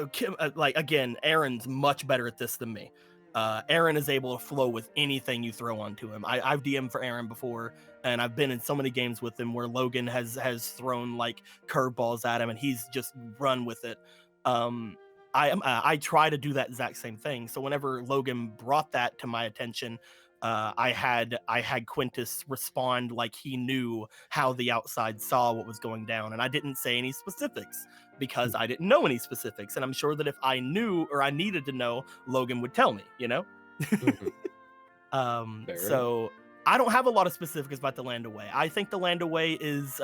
like, again, Aaron's much better at this than me. Aaron is able to flow with anything you throw onto him. I've DM'd for Aaron before, and I've been in so many games with him where Logan has thrown like curveballs at him and he's just run with it. I try to do that exact same thing. So whenever Logan brought that to my attention, I had Quintus respond like he knew how the outside saw what was going down, and I didn't say any specifics because I didn't know any specifics, and I'm sure that if I knew or I needed to know, Logan would tell me, you know. So I don't have a lot of specifics about the Land Away. I think the Land Away is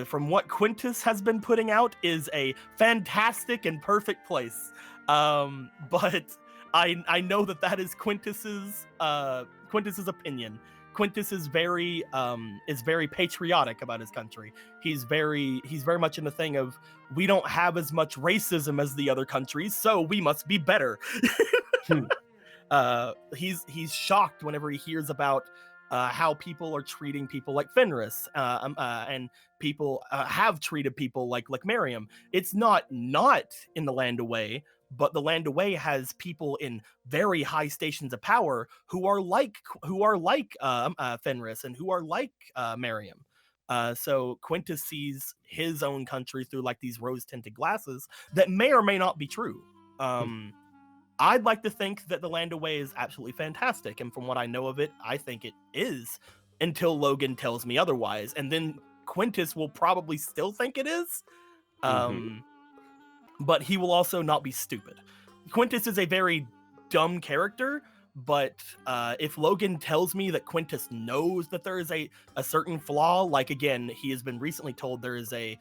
from what Quintus has been putting out, is a fantastic and perfect place. But I know that is Quintus's opinion. Quintus is very patriotic about his country. He's very much in the thing of, we don't have as much racism as the other countries, so we must be better. He's shocked whenever he hears about how people are treating people like Fenris, and people have treated people like Miriam. It's not in the Land Away, but the Land Away has people in very high stations of power who are like Fenris and who are like Miriam. So Quintus sees his own country through like these rose-tinted glasses that may or may not be true. I'd like to think that the Land Away is absolutely fantastic, and from what I know of it, I think it is, until Logan tells me otherwise, and then Quintus will probably still think it is, but he will also not be stupid. Quintus is a very dumb character, but if Logan tells me that Quintus knows that there is a certain flaw, like again, he has been recently told there is a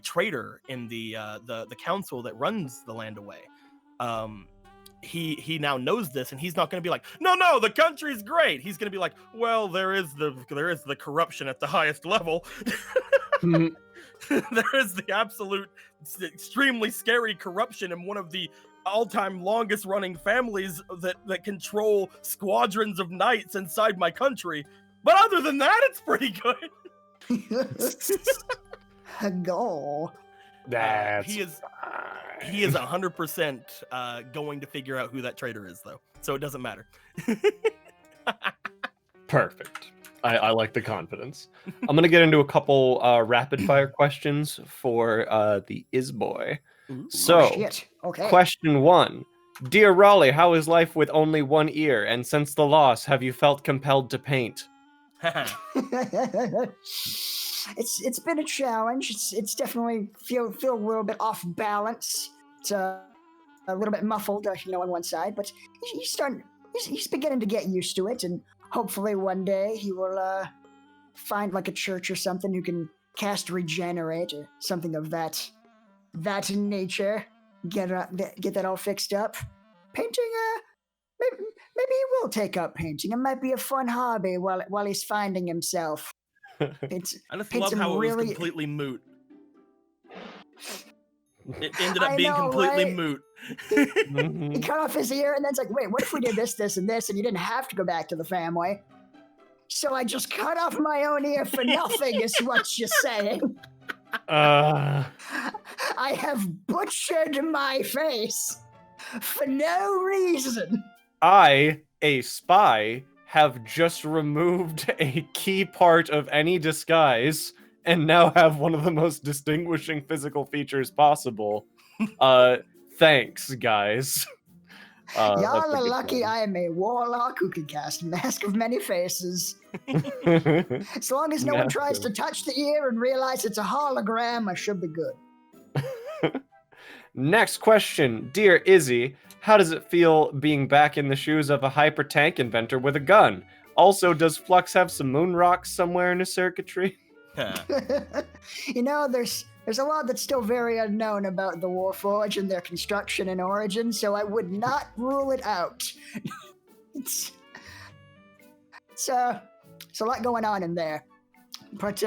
traitor in the council that runs the Land Away. He now knows this, and he's not going to be like, no, the country's great. He's going to be like, well, there is the corruption at the highest level. There is the absolute, extremely scary corruption in one of the all-time longest-running families that control squadrons of knights inside my country. But other than that, it's pretty good. A goal. He is 100% going to figure out who that traitor is, though, so it doesn't matter. Perfect. I like the confidence. I'm gonna get into a couple rapid fire questions for the Izboy. So, okay. Question 1. Dear Raleigh, how is life with only one ear? And since the loss, have you felt compelled to paint? It's been a challenge. It's definitely feel a little bit off balance. It's a little bit muffled, on one side, but he's beginning to get used to it, and hopefully one day he will find like a church or something who can cast regenerate or something of that nature. Get that all fixed up. Painting, maybe he will take up painting. It might be a fun hobby while he's finding himself. I just love how it was completely moot. It ended up being completely moot. He cut off his ear, and then it's like, wait, what if we did this, and this, and you didn't have to go back to the family? So I just cut off my own ear for nothing, is what you're saying. I have butchered my face for no reason. I, a spy, have just removed a key part of any disguise and now have one of the most distinguishing physical features possible. Thanks, guys. Y'all are lucky I am a warlock who can cast Mask of Many Faces. As long as no one tries to touch the ear and realize it's a hologram, I should be good. Next question. Dear Izzy, how does it feel being back in the shoes of a hyper tank inventor with a gun? Also, does Flux have some moon rocks somewhere in his circuitry? There's a lot that's still very unknown about the Warforged and their construction and origin, so I would not rule it out. It's a lot going on in there, but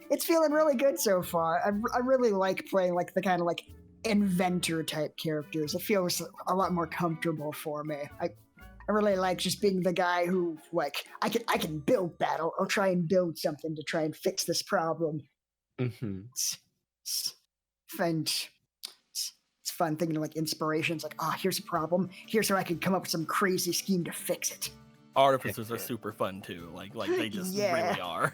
it's feeling really good so far. I really like playing like the kind of like inventor type characters. It feels a lot more comfortable for me. I really like just being the guy who like I can build battle. I'll try and build something to try and fix this problem. Mm-hmm. It's fun thinking of like inspirations. Like, here's a problem. Here's how I can come up with some crazy scheme to fix it. Artificers are super fun too. Like they just really are.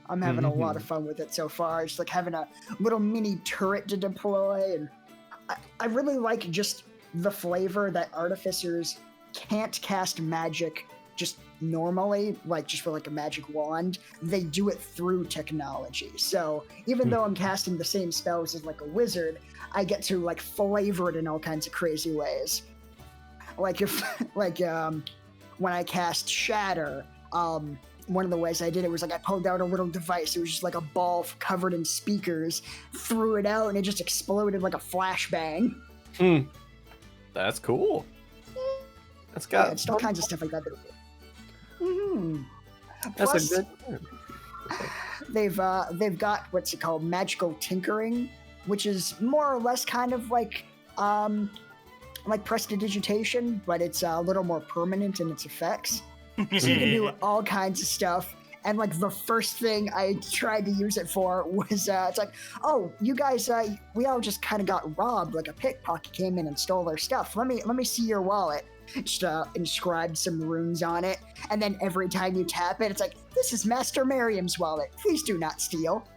I'm having a lot of fun with it so far. It's like having a little mini turret to deploy, and I really like just the flavor that artificers can't cast magic just normally, like just for like a magic wand. They do it through technology. So even though I'm casting the same spells as like a wizard, I get to like flavor it in all kinds of crazy ways. Like when I cast Shatter, one of the ways I did it was like I pulled out a little device. It was just like a ball covered in speakers, threw it out, and it just exploded like a flashbang. That's cool. That's got it's all kinds of stuff like that. That's Plus, a good. They've got what's it called, magical tinkering, which is more or less kind of like like prestidigitation, but it's a little more permanent in its effects. So you can do all kinds of stuff. And like the first thing I tried to use it for was it's like, oh, you guys, we all just kind of got robbed. Like a pickpocket came in and stole our stuff. Let me see your wallet. Just inscribed some runes on it, and then every time you tap it, it's like, this is Master Miriam's wallet. Please do not steal.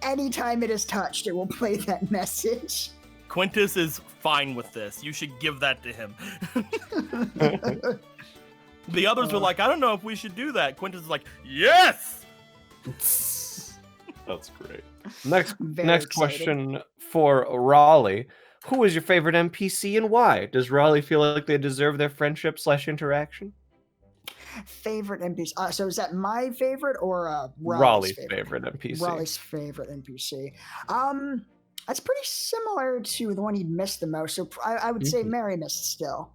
Anytime it is touched, it will play that message. Quintus is fine with this. You should give that to him. The others were like, I don't know if we should do that. Quintus is like, yes! That's great. Next Very question for Raleigh. Who is your favorite NPC and why? Does Raleigh feel like they deserve their friendship/interaction? Favorite NPC. So is that my favorite or Raleigh's favorite NPC? Raleigh's favorite NPC. That's pretty similar to the one he'd missed the most. So I would say Mary missed still.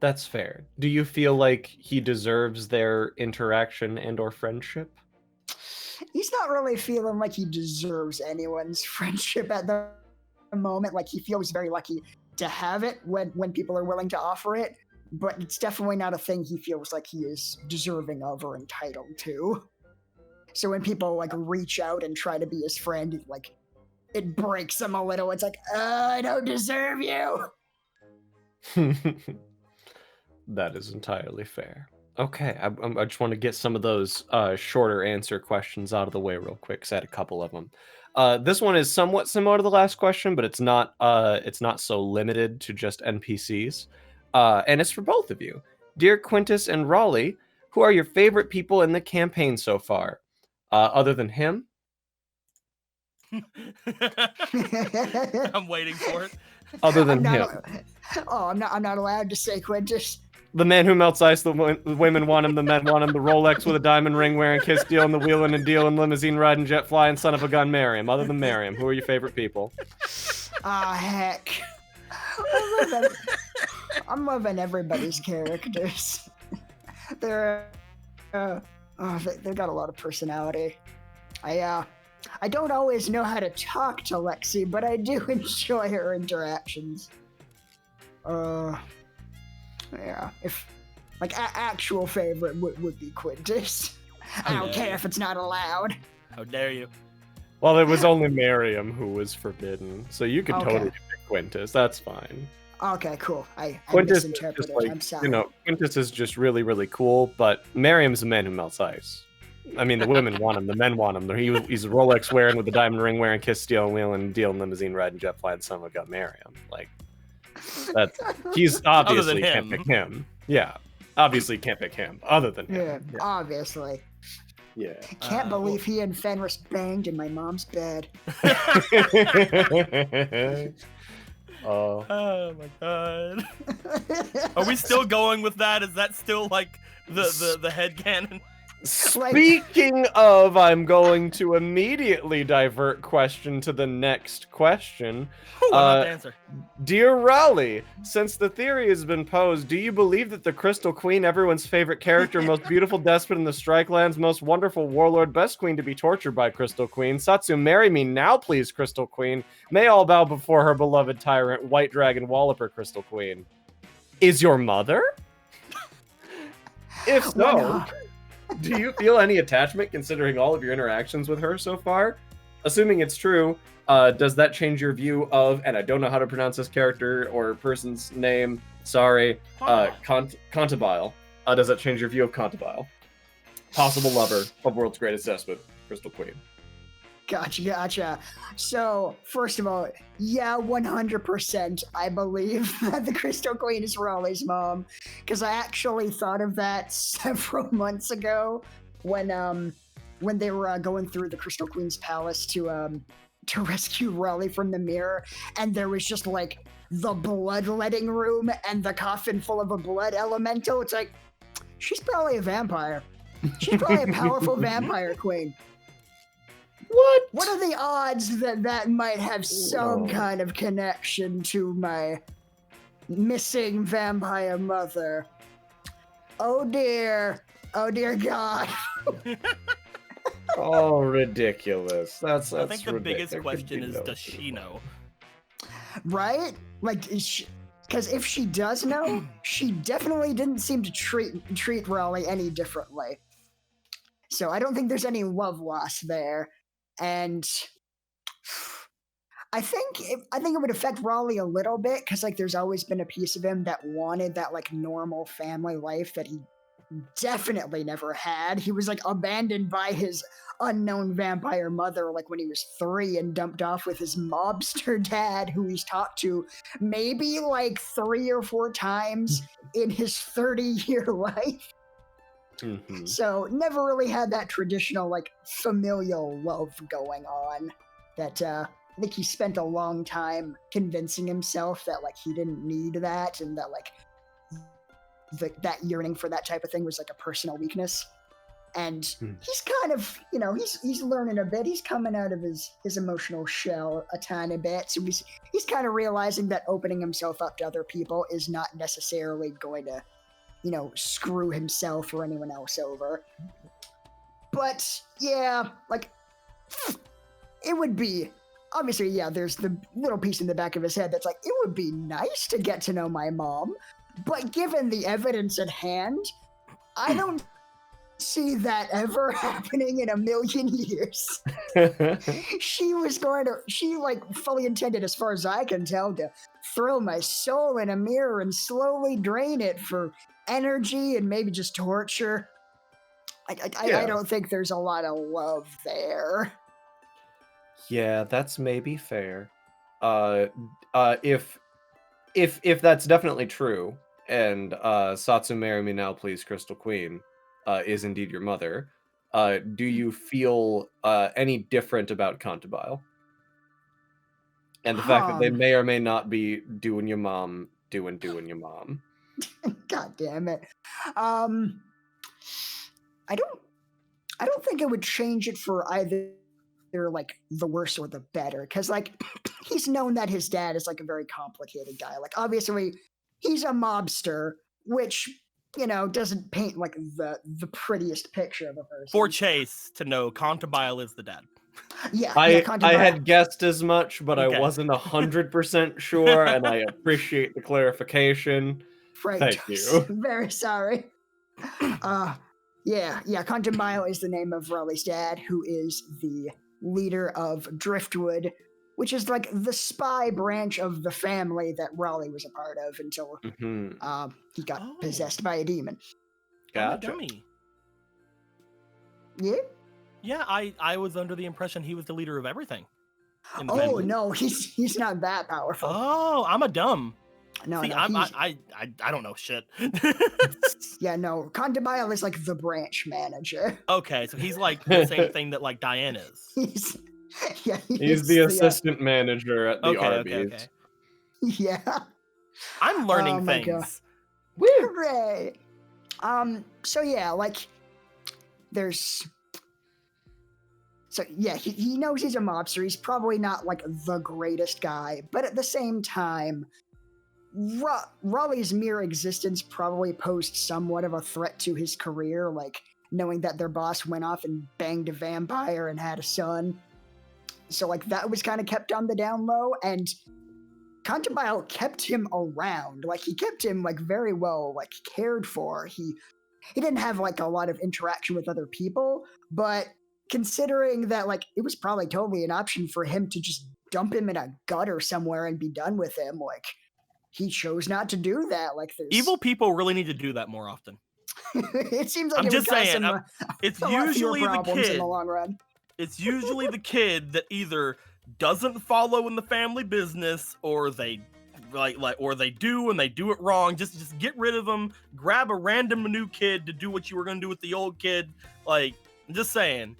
That's fair. Do you feel like he deserves their interaction and/or friendship? He's not really feeling like he deserves anyone's friendship at the moment. Like, he feels very lucky to have it when people are willing to offer it, but it's definitely not a thing he feels like he is deserving of or entitled to. So when people like reach out and try to be his friend, like, it breaks him a little. It's like, I don't deserve you. That is entirely fair. Okay, I just want to get some of those shorter answer questions out of the way real quick, because I had a couple of them. This one is somewhat similar to the last question, but it's not so limited to just NPCs. And it's for both of you. Dear Quintus and Raleigh, who are your favorite people in the campaign so far? Other than him? I'm waiting for it. Other than him. I'm not allowed to say Quintus. The man who melts ice, the women want him, the men want him, the Rolex with a diamond ring wearing, kiss dealing, the wheeling and dealing, limousine riding, jet flying, son of a gun, Miriam. Other than Miriam, who are your favorite people? Heck. I'm loving everybody's characters. They've got a lot of personality. I don't always know how to talk to Lexi, but I do enjoy her interactions. Yeah, if like actual favorite would be Quintus. I don't care if it's not allowed. How dare you? Well, it was only Miriam who was forbidden, so you could totally pick Quintus. That's fine. Okay, cool. I Quintus misinterpreted. Like, I'm sorry. Quintus is just really, really cool, but Miriam's the man who melts ice. I mean, the women want him, the men want him. He's a Rolex wearing with the diamond ring wearing, kiss stealing, wheeling, dealing, limousine riding, jet flying, son of a gun, Miriam. Like, he's obviously can't pick him. Yeah, obviously can't pick him. Other than him. Yeah, obviously. Yeah. Can't believe he and Fenris banged in my mom's bed. Oh my god. Are we still going with that? Is that still like the headcanon? Speaking of, I'm going to immediately divert question to the next question. Answer. Dear Raleigh, since the theory has been posed, do you believe that the Crystal Queen, everyone's favorite character, most beautiful despot in the Strikelands, most wonderful warlord, best queen to be tortured by Crystal Queen, Satsu, marry me now, please, Crystal Queen, may all bow before her beloved tyrant, White Dragon Walloper, Crystal Queen, is your mother? If so, do you feel any attachment considering all of your interactions with her so far? Assuming it's true, does that change your view of, and I don't know how to pronounce this character or person's name, sorry, Contabile. Does that change your view of Contabile? Possible lover of world's greatest despot, Crystal Queen. Gotcha. So, first of all, yeah, 100% I believe that the Crystal Queen is Raleigh's mom, because I actually thought of that several months ago when they were going through the Crystal Queen's palace to rescue Raleigh from the mirror, and there was just like the bloodletting room and the coffin full of a blood elemental. It's like, she's probably a vampire. She's probably a powerful vampire queen. What are the odds that might have some kind of connection to my missing vampire mother? Oh dear God. Oh, ridiculous. That's I think the ridiculous. biggest question is, does she know? Right? Like, Because if she does know, she definitely didn't seem to treat Raleigh any differently. So I don't think there's any love lost there. And I think it would affect Raleigh a little bit because like there's always been a piece of him that wanted that like normal family life that he definitely never had. He was like abandoned by his unknown vampire mother like when he was 3 and dumped off with his mobster dad who he's talked to maybe like 3 or 4 times in his 30-year life. Mm-hmm. So never really had that traditional like familial love going on that I think he spent a long time convincing himself that like he didn't need that and that like that yearning for that type of thing was like a personal weakness. And he's kind of, you know, he's learning a bit. He's coming out of his emotional shell a tiny bit. So he's kind of realizing that opening himself up to other people is not necessarily going to, you know, screw himself or anyone else over. But yeah, like it would be obviously, yeah, there's the little piece in the back of his head that's like, it would be nice to get to know my mom. But given the evidence at hand, I don't see that ever happening in a million years. She like fully intended, as far as I can tell, to throw my soul in a mirror and slowly drain it for energy and maybe just torture. I don't think there's a lot of love there. Yeah, that's maybe fair. If that's definitely true, and Satsu Marry Me Now Please Crystal Queen is indeed your mother, do you feel any different about Cantabile? And the fact that they may or may not be doing your mom. God damn it. I don't think it would change it for either like the worse or the better, because like he's known that his dad is like a very complicated guy. Like obviously he's a mobster, which, you know, doesn't paint like the prettiest picture of a person. For Chase to know, Cantabile is the dad. Yeah, I had guessed as much, but Okay. I wasn't 100% sure, and I appreciate the clarification. Thank you. Very sorry. Yeah, Cantabile is the name of Raleigh's dad, who is the leader of Driftwood, which is like the spy branch of the family that Raleigh was a part of until he got possessed by a demon. Gotcha. Dummy. Yeah? Yeah, I was under the impression he was the leader of everything. Oh no, he's not that powerful. Oh, I'm a dumb. No, See, no, I don't know shit. Yeah, no, Cantabile is like the branch manager. Okay, so he's like the same thing that like Diane is. He's the assistant manager at the Arby's. Okay. Yeah. I'm learning things. Woo! Hooray! So yeah, like there's he knows he's a mobster. He's probably not like the greatest guy, but at the same time, Raleigh's mere existence probably posed somewhat of a threat to his career, like knowing that their boss went off and banged a vampire and had a son. So like that was kind of kept on the down low, and Cantabile kept him around. Like he kept him like very well like cared for. He didn't have like a lot of interaction with other people, but considering that like it was probably totally an option for him to just dump him in a gutter somewhere and be done with him, like he chose not to do that. Like evil people really need to do that more often. It seems like I'm just saying, it's usually the kid in the long run. It's usually the kid that either doesn't follow in the family business, or they or they do and they do it wrong. Just get rid of them. Grab a random new kid to do what you were going to do with the old kid. Like, I'm just saying.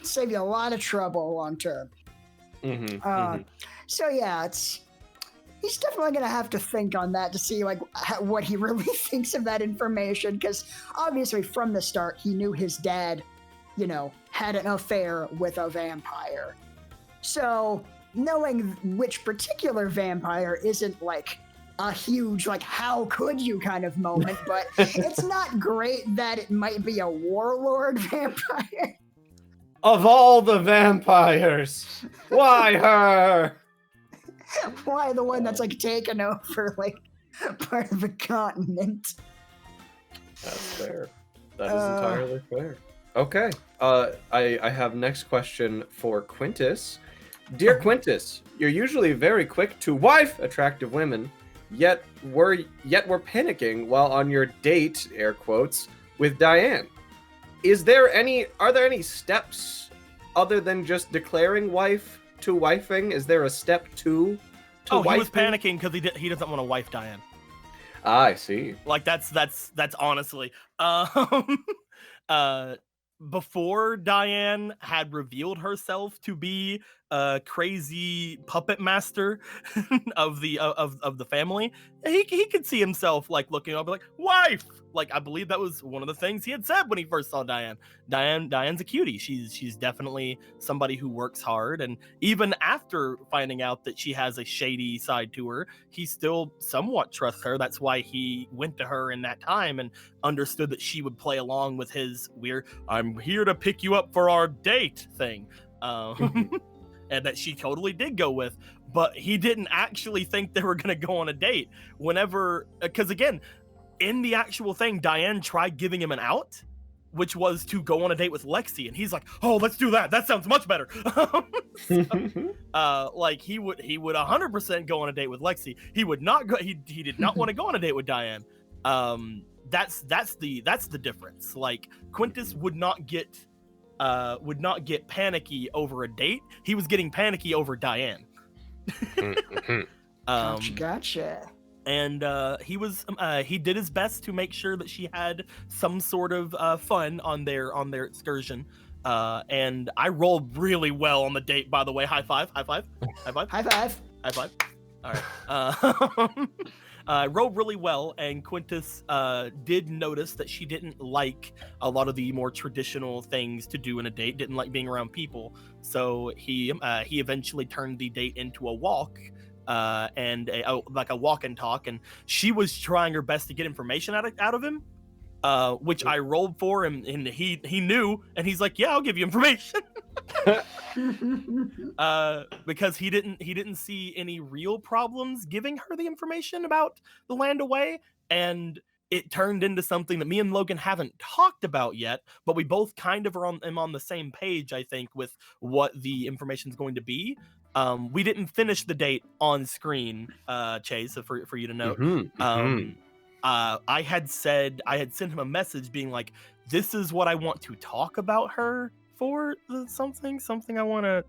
Save you a lot of trouble long term. So yeah, he's definitely gonna have to think on that to see like what he really thinks of that information, because obviously from the start he knew his dad, you know, had an affair with a vampire. So knowing which particular vampire isn't like a huge like how could you kind of moment, but it's not great that it might be a warlord vampire. Of all the vampires, why her? Why the one that's like taken over like part of a continent? That's fair. That is entirely fair. Okay. I have next question for Quintus. Dear Quintus, you're usually very quick to wife attractive women, yet we're panicking while on your date, air quotes, with Diane. Are there any steps other than just declaring wife to wifing? Is there a step two to wifing? He was panicking because he doesn't want to wife Diane. I see. Like that's honestly before Diane had revealed herself to be a crazy puppet master of the family, he could see himself like looking over like wife. Like I believe that was one of the things he had said when he first saw Diane. Diane's a cutie. She's definitely somebody who works hard, and even after finding out that she has a shady side to her, he still somewhat trusts her. That's why he went to her in that time and understood that she would play along with his weird "I'm here to pick you up for our date" thing. And that she totally did go with, but he didn't actually think they were going to go on a date because again, in the actual thing, Diane tried giving him an out, which was to go on a date with Lexi, and he's like, "Oh, let's do that. That sounds much better." Like he would 100% go on a date with Lexi. He would not go. He did not want to go on a date with Diane. That's the difference. Like Quintus would not get panicky over a date. He was getting panicky over Diane. Gotcha. And he did his best to make sure that she had some sort of fun on their excursion. And I rolled really well on the date, by the way. High five. All right. I rolled really well, and Quintus did notice that she didn't like a lot of the more traditional things to do in a date, didn't like being around people. So he eventually turned the date into a walk, and like a walk and talk, and she was trying her best to get information out of him, which I rolled for him, and he knew, and he's like, "Yeah, I'll give you information." Because he didn't see any real problems giving her the information about the land away, and it turned into something that me and Logan haven't talked about yet, but we both kind of are on the same page, I think, with what the information is going to be. We didn't finish the date on screen, Chase, for you to note. I had sent him a message being like, "This is what I want to talk about her for, something I want to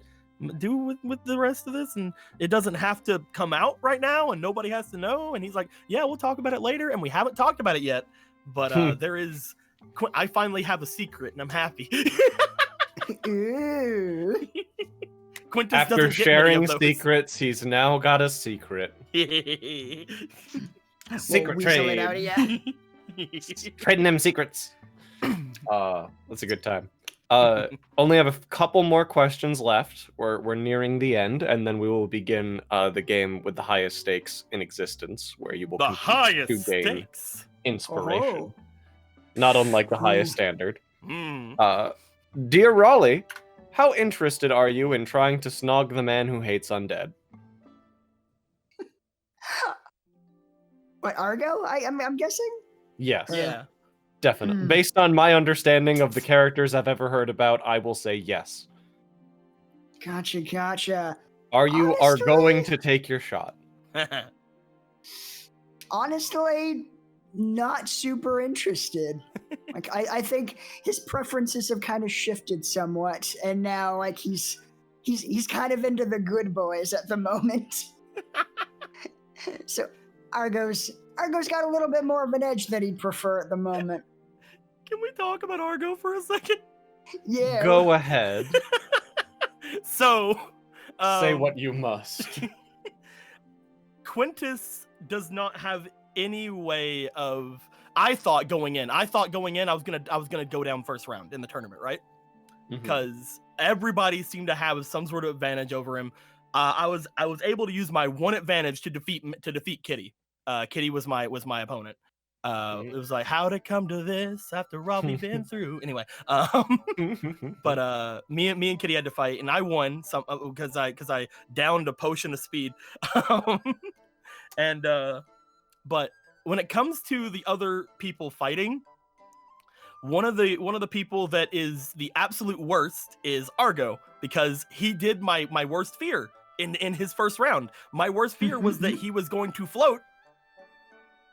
do with the rest of this, and it doesn't have to come out right now, and nobody has to know." And he's like, "Yeah, we'll talk about it later," and we haven't talked about it yet. But I finally have a secret, and I'm happy. Quintus After sharing secrets, he's now got a secret. Secret trade. Out yet? Trading them secrets. That's a good time. Only have a couple more questions left. We're nearing the end, and then we will begin the game with the highest stakes in existence, where you will compete to gain inspiration. Not unlike the highest standard. Dear Raleigh, how interested are you in trying to snog the man who hates undead? What, Argo? I'm guessing? Yes. Yeah. Definitely. Based on my understanding of the characters I've ever heard about, I will say yes. Gotcha. Are you going to take your shot? Honestly, not super interested. Like I think his preferences have kind of shifted somewhat, and now like he's kind of into the good boys at the moment. So Argo's got a little bit more of an edge that he'd prefer at the moment. Can we talk about Argo for a second? Yeah. Go ahead. So, say what you must. Quintus does not have any way of. I thought going in, I was gonna go down first round in the tournament, right? Because everybody seemed to have some sort of advantage over him. I was able to use my one advantage to defeat Kitty. Kitty was my opponent. It was like, how'd it come to this after all we've been through? Anyway, but me and Kitty had to fight, and I won some because I downed a potion of speed. And but when it comes to the other people fighting, one of the people that is the absolute worst is Argo, because he did my worst fear in his first round. My worst fear was that he was going to float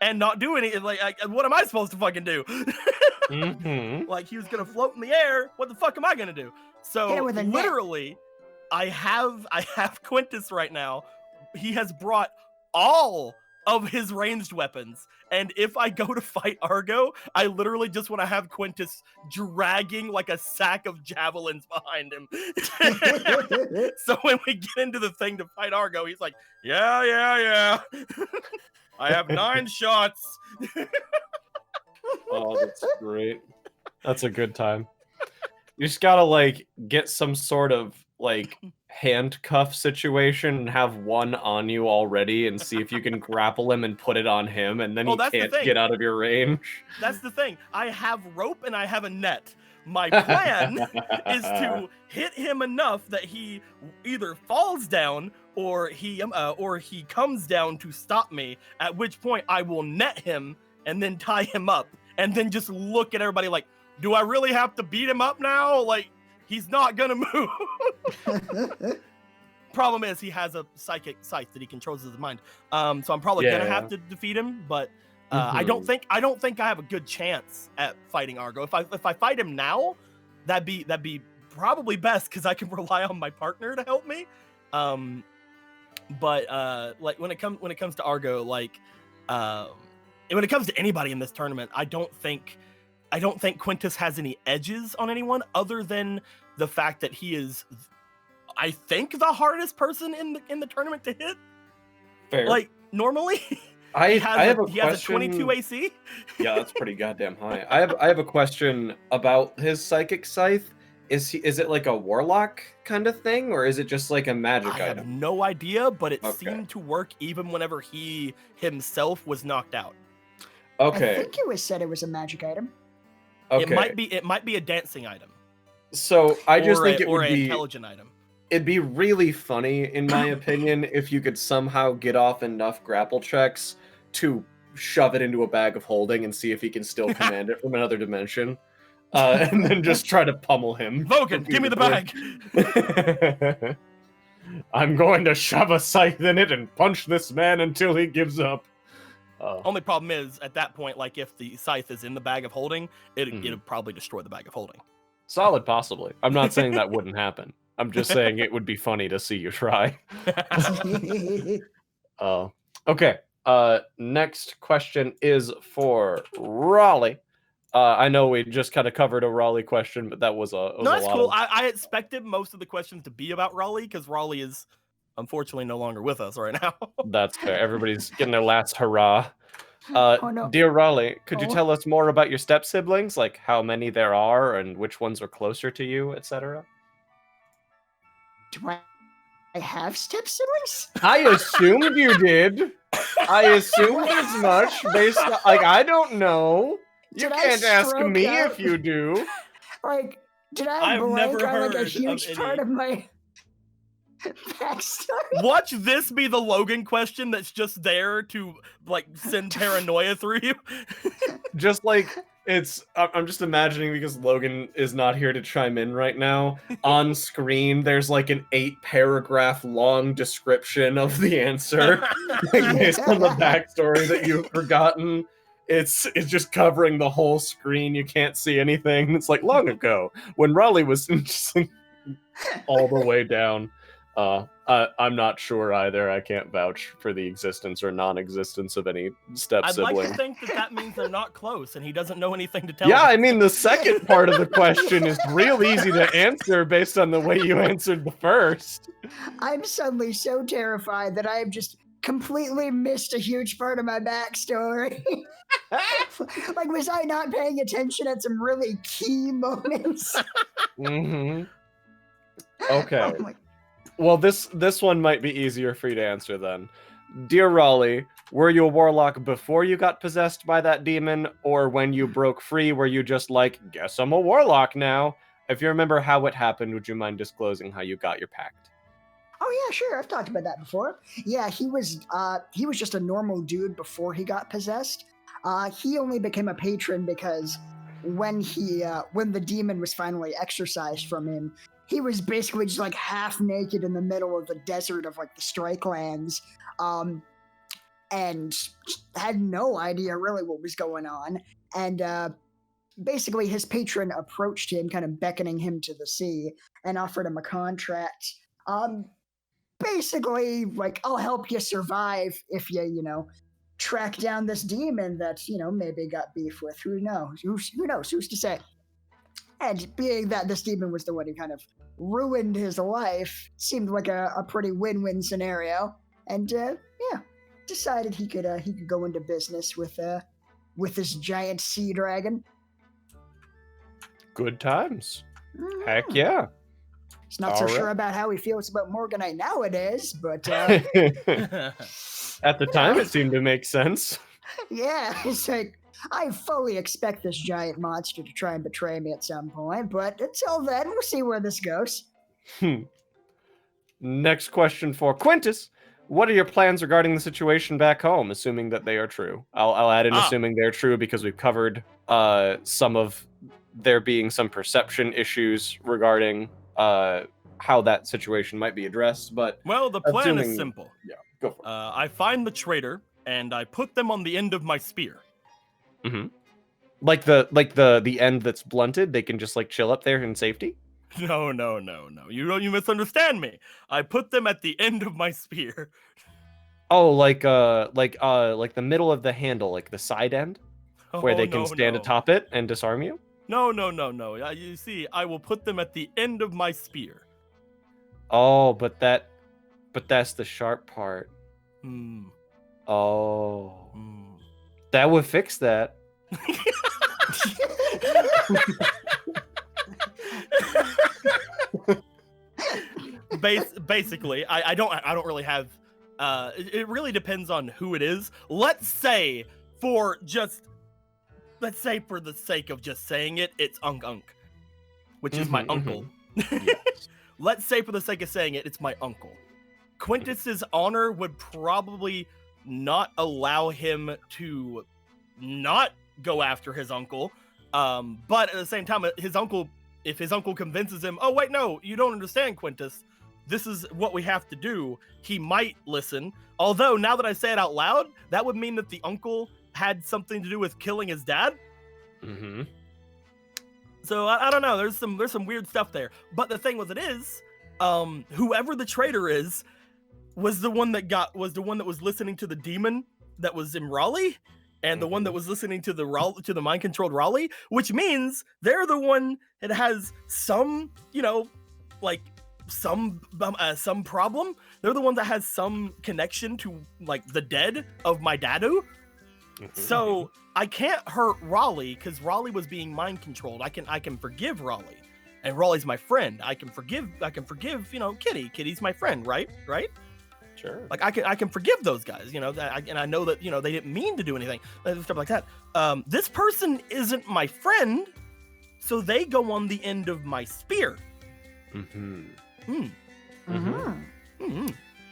and not do anything. Like, what am I supposed to fucking do? Like, he was gonna float in the air. What the fuck am I gonna do? So literally, I have Quintus right now. He has brought all of his ranged weapons, and if I go to fight Argo, I literally just want to have Quintus dragging like a sack of javelins behind him. So when we get into the thing to fight Argo, he's like, yeah. I have 9 shots. Oh, that's great. That's a good time. You just gotta like get some sort of like handcuff situation and have one on you already and see if you can grapple him and put it on him, and then he can't get out of your range. That's the thing. I have rope and I have a net. My plan is to hit him enough that he either falls down or he comes down to stop me, at which point I will net him and then tie him up and then just look at everybody like, do I really have to beat him up now? Like, he's not gonna move. Problem is, he has a psychic scythe that he controls his mind. So I'm probably gonna have to defeat him, but I don't think I have a good chance at fighting Argo. If I fight him now, that'd be probably best because I can rely on my partner to help me. But like when it comes to Argo, like when it comes to anybody in this tournament, I don't think Quintus has any edges on anyone other than the fact that he is, I think, the hardest person in the tournament to hit. Fair. Like normally, he has a 22 AC. Yeah, that's pretty goddamn high. I have a question about his psychic scythe. Is it like a warlock kind of thing, or is it just like a magic item? I have no idea, but it seemed to work even whenever he himself was knocked out. Okay. I think it was said it was a magic item. Okay. It might be a dancing item. So I just think it would be an intelligent item. It'd be really funny, in my opinion, if you could somehow get off enough grapple checks to shove it into a bag of holding and see if he can still command it from another dimension. And then just try to pummel him. Vogan, give me the bag! I'm going to shove a scythe in it and punch this man until he gives up. Only problem is, at that point, like, if the scythe is in the bag of holding, it'll probably destroy the bag of holding. Solid, possibly. I'm not saying that wouldn't happen. I'm just saying it would be funny to see you try. Okay. Next question is for Raleigh. I know we just kind of covered a Raleigh question, but that was that's cool. I expected most of the questions to be about Raleigh, because Raleigh is unfortunately no longer with us right now. That's fair. Everybody's getting their last hurrah. Dear Raleigh, could you tell us more about your step siblings, like how many there are and which ones are closer to you, etc.? Do I have step siblings? I assumed you did. I assumed as much based on, like, I don't know. You can't ask me if you do. Like, did I blank on like a huge part of my backstory? Watch this be the Logan question that's just there to like send paranoia through you. Just like I'm just imagining, because Logan is not here to chime in right now. On screen, there's like an 8-paragraph long description of the answer, like, based on the backstory that you've forgotten. It's just covering the whole screen. You can't see anything. It's like long ago when Raleigh was just like, all the way down. I'm not sure either. I can't vouch for the existence or non-existence of any step sibling. I'd like to think that means they're not close and he doesn't know anything to tell Yeah, them. I mean, the second part of the question is real easy to answer based on the way you answered the first. I'm suddenly so terrified that I've just completely missed a huge part of my backstory. Like, was I not paying attention at some really key moments? Mm-hmm. Okay. Oh my... Well, this one might be easier for you to answer then. Dear Raleigh, Were you a warlock before you got possessed by that demon, or when you broke free, were you just like, guess I'm a warlock now? If you remember how it happened, would you mind disclosing how you got your pact? Oh yeah, sure. I've talked about that before. Yeah, he was just a normal dude before he got possessed. He only became a patron because when the demon was finally exorcised from him, he was basically just like half naked in the middle of the desert of like the Strike Lands, and had no idea really what was going on. And basically, his patron approached him, kind of beckoning him to the sea, and offered him a contract. Basically, like, I'll help you survive if you track down this demon that, maybe got beef with. Who knows? Who knows? Who's to say? And being that this demon was the one who kind of ruined his life, seemed like a pretty win-win scenario. And decided he could go into business with this giant sea dragon. Good times. Heck yeah. He's not so sure about how he feels about Morganite nowadays, but at the time it seemed to make sense. Yeah, it's like, I fully expect this giant monster to try and betray me at some point, but until then, we'll see where this goes. Next question for Quintus. What are your plans regarding the situation back home, assuming that they are true? I'll add in assuming they're true because we've covered some of there being some perception issues regarding how that situation might be addressed. But well, the plan is simple. Yeah, go for it. I find the traitor and I put them on the end of my spear. Mm-hmm. Like the end that's blunted, they can just like chill up there in safety. No. You misunderstand me. I put them at the end of my spear. Oh, like the middle of the handle, like the side end, where they can stand atop it and disarm you. No. You see, I will put them at the end of my spear. Oh, but that's the sharp part. Oh. That would fix that. Basically, I don't really have. It really depends on who it is. Let's say for the sake of just saying it, it's Unk, which is my uncle. Yes. Let's say for the sake of saying it, it's my uncle. Quintus's honor would probably not allow him to not go after his uncle. But at the same time, if his uncle convinces him, oh wait, no, you don't understand, Quintus, this is what we have to do, he might listen. Although now that I say it out loud, that would mean that the uncle had something to do with killing his dad. Mm-hmm. So I don't know. There's some weird stuff there. But the thing with it is, whoever the traitor is, was the one that was listening to the demon that was in Raleigh, and the one that was listening to the mind controlled Raleigh, which means they're the one that has some, some problem. They're the one that has some connection to like the dead of my dadu. So I can't hurt Raleigh because Raleigh was being mind controlled. I can forgive Raleigh, and Raleigh's my friend. I can forgive Kitty. Kitty's my friend, right? Sure. Like I can forgive those guys, and I know that they didn't mean to do anything, stuff like that. This person isn't my friend, so they go on the end of my spear.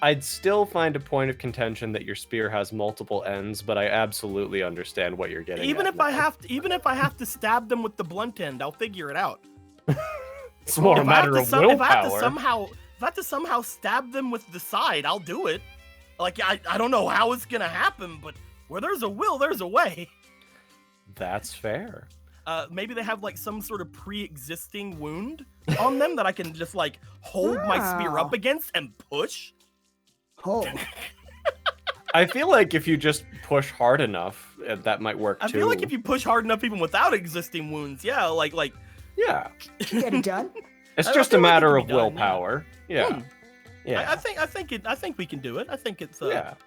I'd still find a point of contention that your spear has multiple ends, but I absolutely understand what you're getting. Even if I have to stab them with the blunt end, I'll figure it out. It's more a matter of willpower. If I have to somehow stab them with the side, I'll do it. Like I don't know how it's gonna happen, but where there's a will, there's a way. That's fair. Maybe they have like some sort of pre-existing wound on them that I can just like hold my spear up against and push. Oh. I feel like if you just push hard enough, that might work too. I feel like if you push hard enough, even without existing wounds, yeah. Get it done. It's just a matter of willpower. Yeah. I think we can do it. I think it's just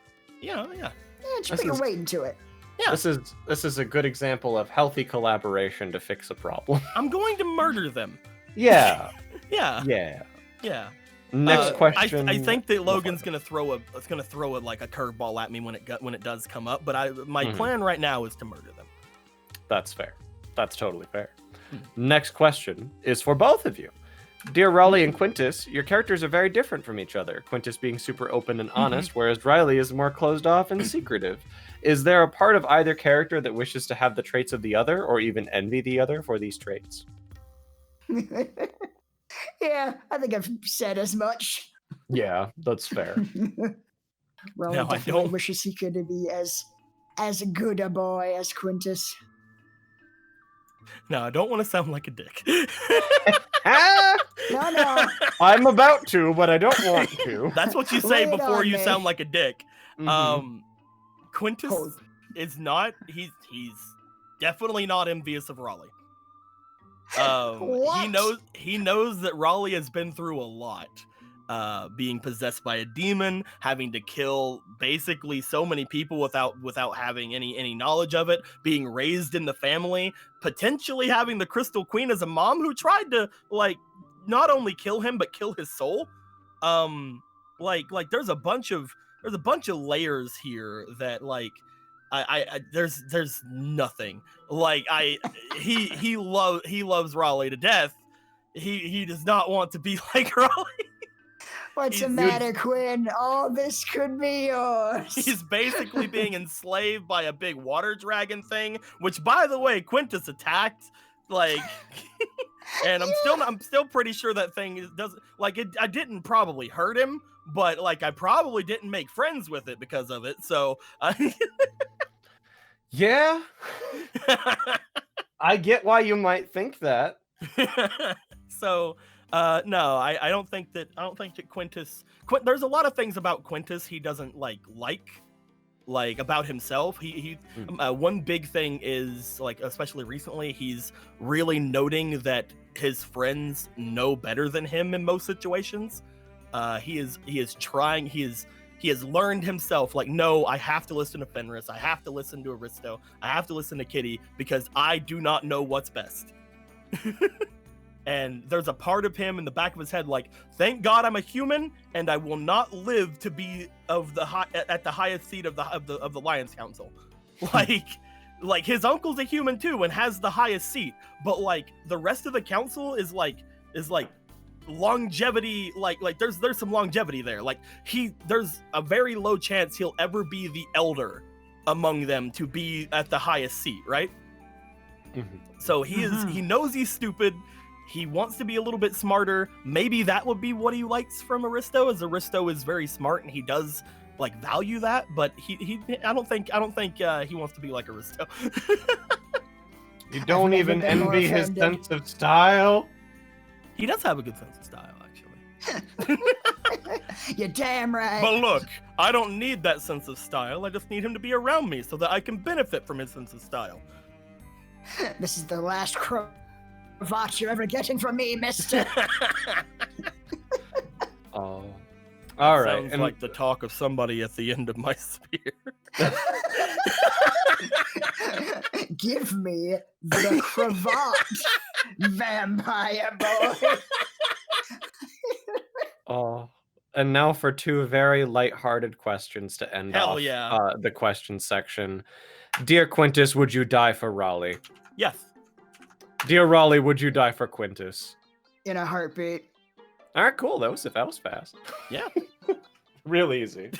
put your weight into it. Yeah. This is a good example of healthy collaboration to fix a problem. I'm going to murder them. Yeah. Yeah. Next question. I think that Logan's gonna throw a like a curveball at me when it does come up. But my plan right now is to murder them. That's fair. That's totally fair. Next question is for both of you. Dear Raleigh and Quintus, your characters are very different from each other. Quintus being super open and honest, whereas Riley is more closed off and secretive. Is there a part of either character that wishes to have the traits of the other, or even envy the other for these traits? Yeah, I think I've said as much. Yeah, that's fair. Raleigh definitely wishes he could be as good a boy as Quintus. No, I don't want to sound like a dick. No. I'm about to, but I don't want to. That's what you say before you sound like a dick. Quintus is not. He's definitely not envious of Raleigh. He knows that Raleigh has been through a lot. Being possessed by a demon, having to kill basically so many people without having any knowledge of it, being raised in the family, potentially having the Crystal Queen as a mom who tried to like not only kill him but kill his soul. Like there's a bunch of layers here that like there's nothing. Like he loves Raleigh to death. He does not want to be like Raleigh. What's the matter, Quinn? All this could be yours. He's basically being enslaved by a big water dragon thing, which, by the way, Quintus attacked. Like, and I'm still pretty sure that thing doesn't like it. I didn't probably hurt him, but like I probably didn't make friends with it because of it. So, yeah, I get why you might think that. So. No, I don't think that Quintus. There's a lot of things about Quintus he doesn't like about himself. One big thing is like, especially recently, he's really noting that his friends know better than him in most situations. He has learned himself, like, no, I have to listen to Fenris, I have to listen to Aristo, I have to listen to Kitty because I do not know what's best. And there's a part of him in the back of his head like, thank God I'm a human and I will not live to be at the highest seat of the Lions Council. like his uncle's a human too and has the highest seat, but like the rest of the council is like longevity, like there's some longevity there. Like there's a very low chance he'll ever be the elder among them to be at the highest seat, right? So he knows he's stupid. He wants to be a little bit smarter. Maybe that would be what he likes from Aristo, as Aristo is very smart and he does like value that. But I don't think he wants to be like Aristo. You don't even envy his sense of style. He does have a good sense of style, actually. You're damn right. But look, I don't need that sense of style. I just need him to be around me so that I can benefit from his sense of style. This is the last cravat you're ever getting from me, mister. Oh. All right. Sounds like the talk of somebody at the end of my spear. Give me the cravat, vampire boy. Oh. And now for two very lighthearted questions to end off the question section. Dear Quintus, would you die for Raleigh? Yes. Dear Raleigh, would you die for Quintus? In a heartbeat. All right, cool. That was fast. Yeah. Real easy.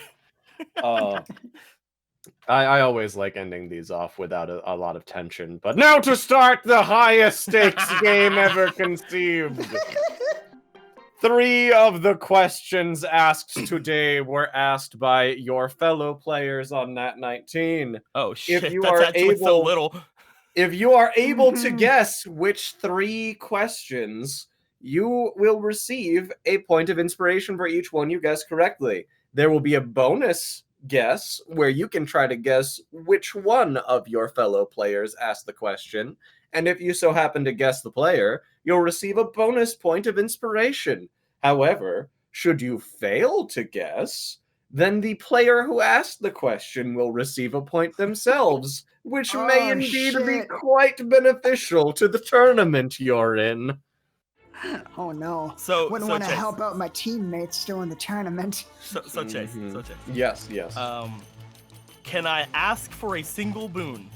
I always like ending these off without a lot of tension. But now to start the highest stakes game ever conceived. 3 of the questions asked today were asked by your fellow players on Nat19. Oh shit! If you that's are actually able, so little. If you are able to guess which 3 questions, you will receive a point of inspiration for each one you guess correctly. There will be a bonus guess where you can try to guess which one of your fellow players asked the question. And if you so happen to guess the player, you'll receive a bonus point of inspiration. However, should you fail to guess, then the player who asked the question will receive a point themselves, which may indeed be quite beneficial to the tournament you're in. Oh no. So Wouldn't so want to Chase. help out my teammates during the tournament. So Chase. So Chase. Yes. Can I ask for a single boon?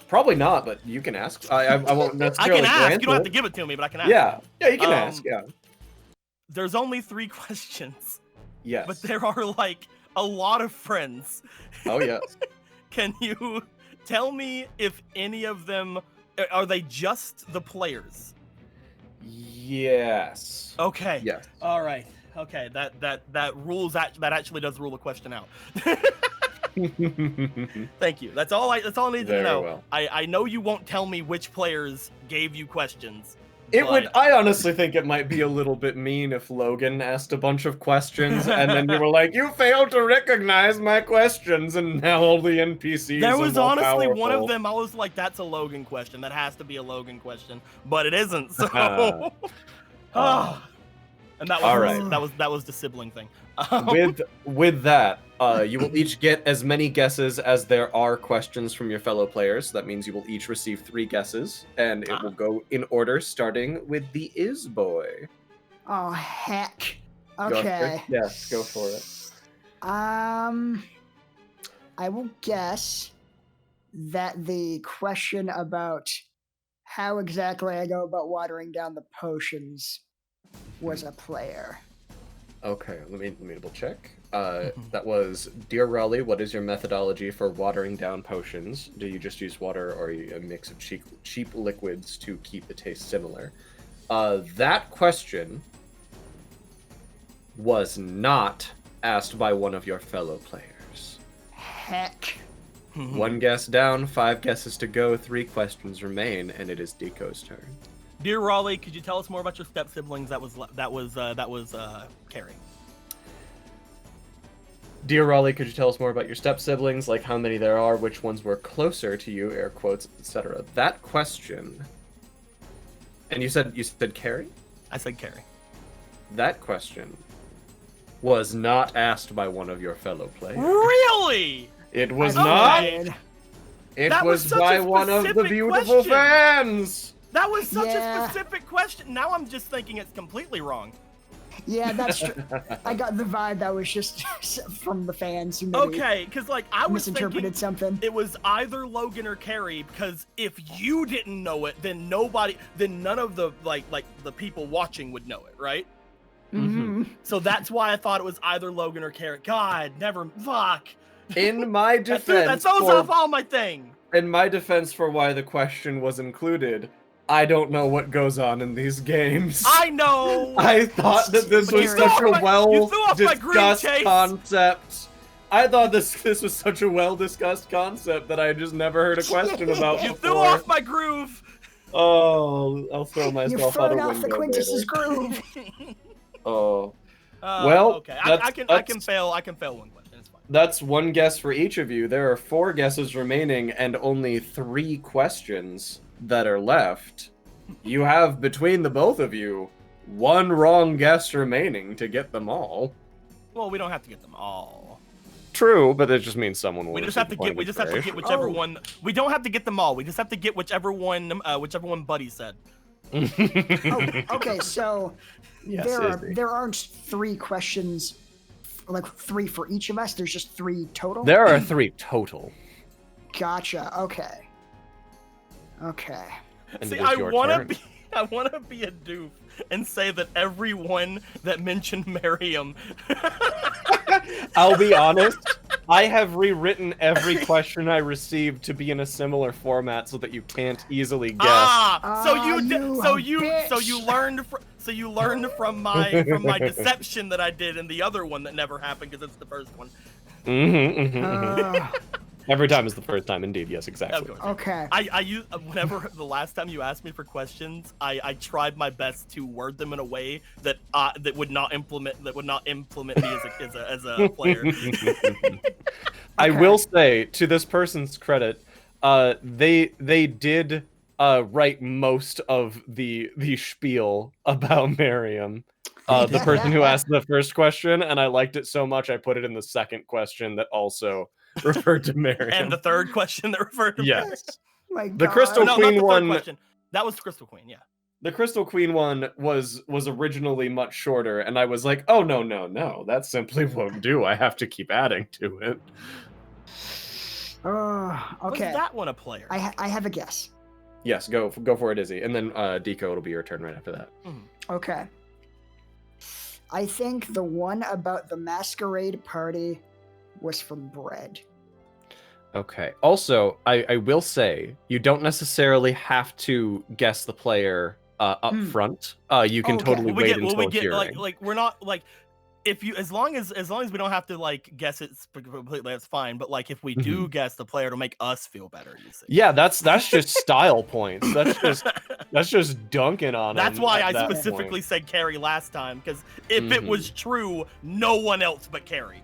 Probably not, but you can ask. I won't I necessarily can ask. grant You don't have to it. give it to me, but I can ask. Yeah, you can ask. Yeah. There's only 3 questions, Yes. but there are like a lot of friends. Oh yes. Can you tell me if any of them are they just the players? Yes. Okay. Yes. All right. Okay. That rules that actually does rule the question out. Thank you. That's all I needed to know. Well. I know you won't tell me which players gave you questions. I honestly think it might be a little bit mean if Logan asked a bunch of questions and then you were like, you failed to recognize my questions, and now all the NPCs There are was more honestly one of powerful. them. I was like, that's a Logan question. That has to be a Logan question, but it isn't. So, and that was All right. that was the sibling thing. With that, you will each get as many guesses as there are questions from your fellow players. That means you will each receive 3 guesses, and it will go in order, starting with the Iz boy. Oh heck. Go for it. Okay. Yes, go for it. I will guess that the question about how exactly I go about watering down the potions was a player. Okay, let me double check. That was, Dear Raleigh, what is your methodology for watering down potions? Do you just use water, or a mix of cheap liquids to keep the taste similar? That question was not asked by one of your fellow players. Heck. 1 guess down, 5 guesses to go, 3 questions remain, and it is Deco's turn. Dear Raleigh, could you tell us more about your step siblings? That was Carrie. Dear Raleigh, could you tell us more about your step siblings, like how many there are, which ones were closer to you, air quotes, etc. That question. And you said Carrie? I said Carrie. That question was not asked by one of your fellow players. Really? It was I not. did. It That was was such by a one of the specific beautiful question. fans. That was such Yeah. a specific question. Now I'm just thinking it's completely wrong. Yeah, that's true. I got the vibe that was just from the fans who maybe Okay, because like I was misinterpreted thinking something. it was either Logan or Carrie, because if you didn't know it, then none of the like the people watching would know it, right? Mm-hmm. So that's why I thought it was either Logan or Carrie. God, fuck. In my That defense, throws for, off all my thing. in my defense for why the question was included, I don't know what goes on in these games. I know. I thought that this But was you such threw a off my- you threw off my groove, well-discussed Chase. concept. I thought this was such a well-discussed concept that I just never heard a question about You before. threw off my groove. Oh, I'll throw You're myself out a throwing off the window Quintus's later. groove. Oh, Well, okay. I can fail. I can fail one question. It's fine. that's 1 guess for each of you. There are 4 guesses remaining and only 3 questions that are left. You have, between the both of you, 1 wrong guess remaining to get them all. Well, we don't have to get them all. True, but it just means someone will. We just have to get. We just have to get whichever Oh. one. We don't have to get them all. We just have to get whichever one. Whichever one Buddy said. Oh, okay, so Yes, Izzy. there aren't 3 questions, like 3 for each of us. There's just 3 total. There are 3 total. Gotcha. Okay. Okay. And See, it is I your wanna turn. be a doof and say that everyone that mentioned Miriam. I'll be honest. I have rewritten every question I received to be in a similar format so that you can't easily guess. So Ah, you did. you So a you bitch. learned. So you learned from my deception that I did in the other one that never happened because it's the first one. Uh, Every time is the first time, indeed. Yes, exactly. Of course. okay. I use whenever the last time you asked me for questions, I tried my best to word them in a way that would not implement me as a player. I Okay. will say, to this person's credit, they did write most of the spiel about Miriam. The person who asked the first question, and I liked it so much I put it in the second question that also referred to Miriam. And the third question that referred to Yes. My The God. Crystal no, Queen not the third one- question. That was Crystal Queen, yeah. The Crystal Queen one was originally much shorter, and I was like, oh, no, that simply won't do. I have to keep adding to it. Okay. Was that one a player? I have a guess. Yes, go for it, Izzy. And then, Deco, it'll be your turn right after that. Okay. I think the one about the masquerade party was from Bread. Okay. Also, I will say, you don't necessarily have to guess the player up front. You can totally wait until hearing. Like we're not like if you as long as we don't have to like guess it completely, that's fine. But like if we do guess the player to make us feel better, you see. Yeah, that's just style points. That's just dunking on. That's why I that specifically said Carrie last time, because if it was true, no one else but Carrie.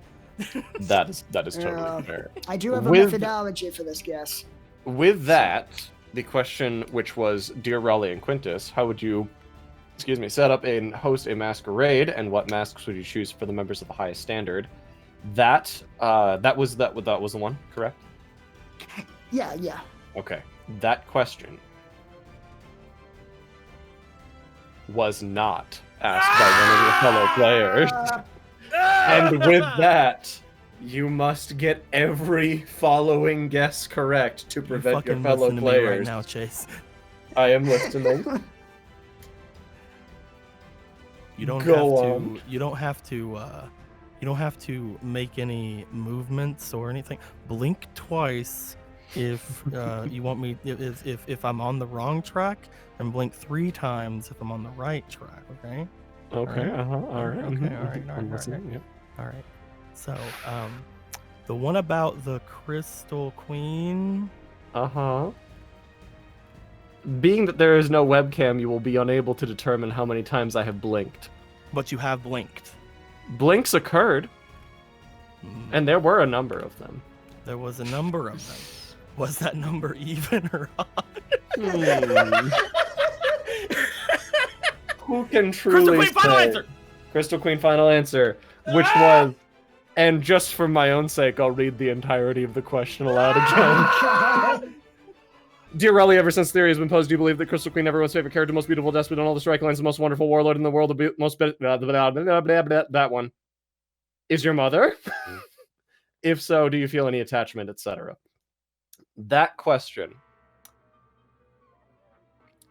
that is totally fair. I do have a methodology for this guess. With that, the question, which was, Dear Raleigh and Quintus, how would you, set up and host a masquerade, and what masks would you choose for the members of the highest standard? That was the one, correct? Yeah. Okay. That question was not asked by one of your fellow players. And with that, you must get every following guess correct to prevent your fellow players. Right now, Chase. I am listening. You don't have to make any movements or anything. Blink twice if you want me. If I'm on the wrong track, and blink 3 times if I'm on the right track. Okay. Okay. All right. Okay. All right. I'm listening. Yep. All right. So, the one about the Crystal Queen. Being that there is no webcam, you will be unable to determine how many times I have blinked. But you have blinked. Blinks occurred, and there were a number of them. There was a number of them. Was that number even or odd? Who can truly Crystal Queen, final answer! Crystal Queen, final answer, which was, and just for my own sake, I'll read the entirety of the question aloud again. Dear Raleigh, ever since theory has been posed, do you believe that Crystal Queen, everyone's favorite character, most beautiful despot on all the strike lines, the most wonderful warlord in the world, the most that one, is your mother? If so, do you feel any attachment, etc.? That question,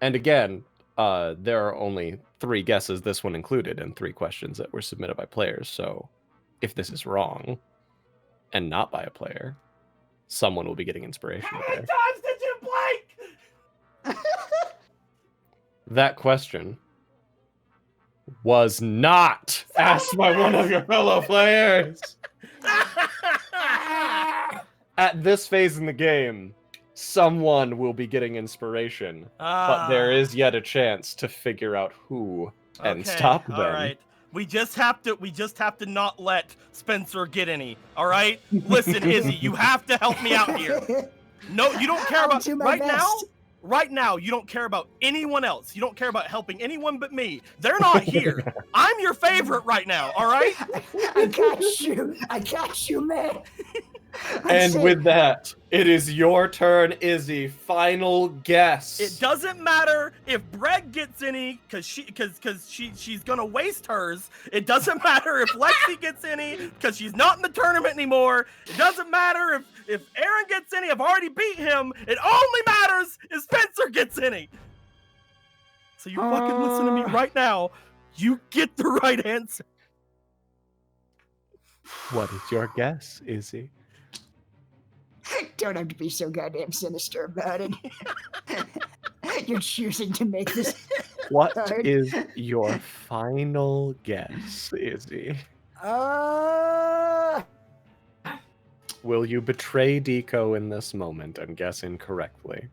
and again, there are only 3 guesses, this one included, and 3 questions that were submitted by players, so if this is wrong, and not by a player, someone will be getting inspiration. How many times did you blink? That question was not asked by one of your fellow players. At this phase in the game, someone will be getting inspiration, but there is yet a chance to figure out who and stop them. All right. We just have to not let Spencer get any. All right? Listen, Izzy, you have to help me out here. No, you don't care about right now, you don't care about anyone else. You don't care about helping anyone but me. They're not here. I'm your favorite right now, all right? I got you, man. And with that, it is your turn, Izzy. Final guess. It doesn't matter if Breg gets any, because she's gonna waste hers. It doesn't matter if Lexi gets any, because she's not in the tournament anymore. It doesn't matter if Aaron gets any. I've already beat him. It only matters if Spencer gets any. So you fucking listen to me right now. You get the right answer. What is your guess, Izzy? Don't have to be so goddamn sinister about it. You're choosing to make this What hard. is your final guess, Izzy? Will you betray Deco in this moment and guess incorrectly?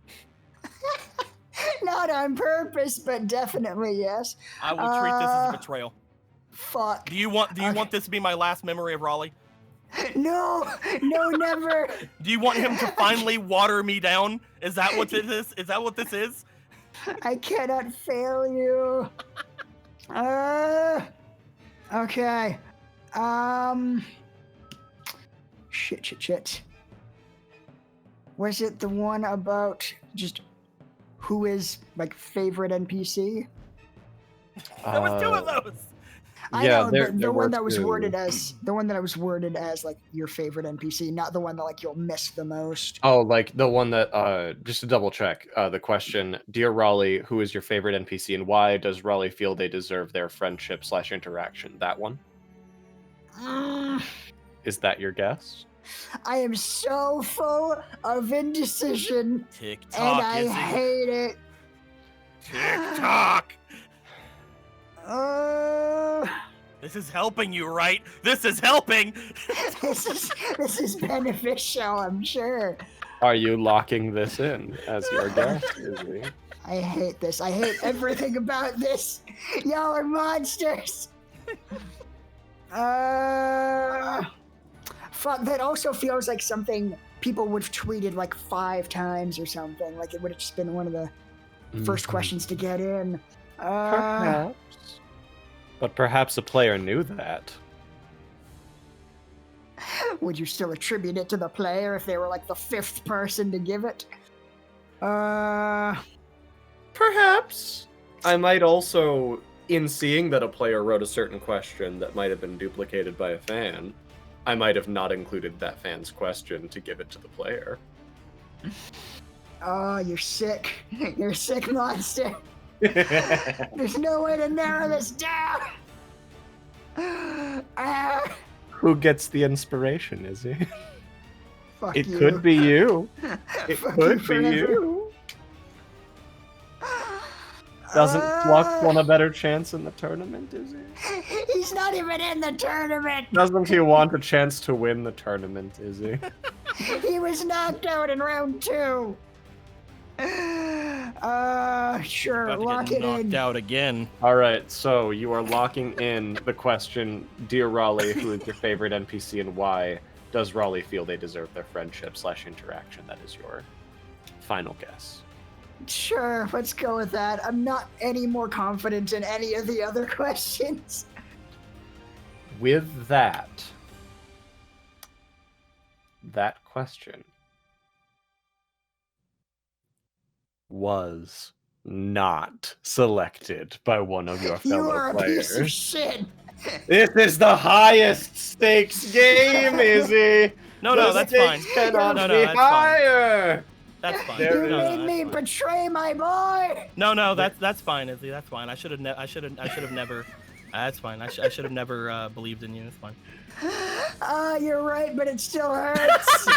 Not on purpose, but definitely yes. I will treat this as a betrayal. Fuck. Do you want this to be my last memory of Raleigh? No, never. Do you want him to finally water me down? Is that what this is? Is that what this is? I cannot fail you. Okay. Shit. Was it the one about just who is like favorite NPC? There was 2 of those. I Yeah, know there the were one that was 2. worded as like your favorite NPC, not the one that like you'll miss the most. Oh, like the one that, just to double check, the question, Dear Raleigh, who is your favorite NPC and why does Raleigh feel they deserve their friendship/interaction? That one? Is that your guess? I am so full of indecision, TikTok, and I Izzy. hate it. TikTok. Uh, This is helping you, right? This is helping. this is beneficial, I'm sure. Are you locking this in as your guess, Izzy? I hate this. I hate everything about this. Y'all are monsters. Fuck, that also feels like something people would have tweeted like 5 times or something. Like it would have just been one of the first questions to get in. Perhaps. But perhaps a player knew that. Would you still attribute it to the player if they were like the 5th person to give it? Perhaps. I might also, in seeing that a player wrote a certain question that might have been duplicated by a fan, I might have not included that fan's question to give it to the player. Oh, you're sick. You're a sick monster. There's no way to narrow this down. Who gets the inspiration, Izzy? Fuck It you. could be you. It Fuck could you be forever. you. Doesn't Flux want a better chance in the tournament, Izzy? He's not even in the tournament. Doesn't he want a chance to win the tournament, Izzy? He was knocked out in round 2. Sure, About to lock get it knocked in. out again. All right, so you are locking in the question, Dear Raleigh, who is your favorite NPC and why does Raleigh feel they deserve their friendship/interaction? That is your final guess. Sure, let's go with that. I'm not any more confident in any of the other questions. With that question was not selected by one of your You fellow are a piece of players. shit. This is the highest stakes game, Izzy. No, The that's fine. stakes cannot No, be that's fine. higher. That's fine. There You it No, made that's me fine. betray my boy. No, that's fine, Izzy. That's fine. I should have never. That's fine. I should have never believed in you. It's fine. You're right, but it still hurts.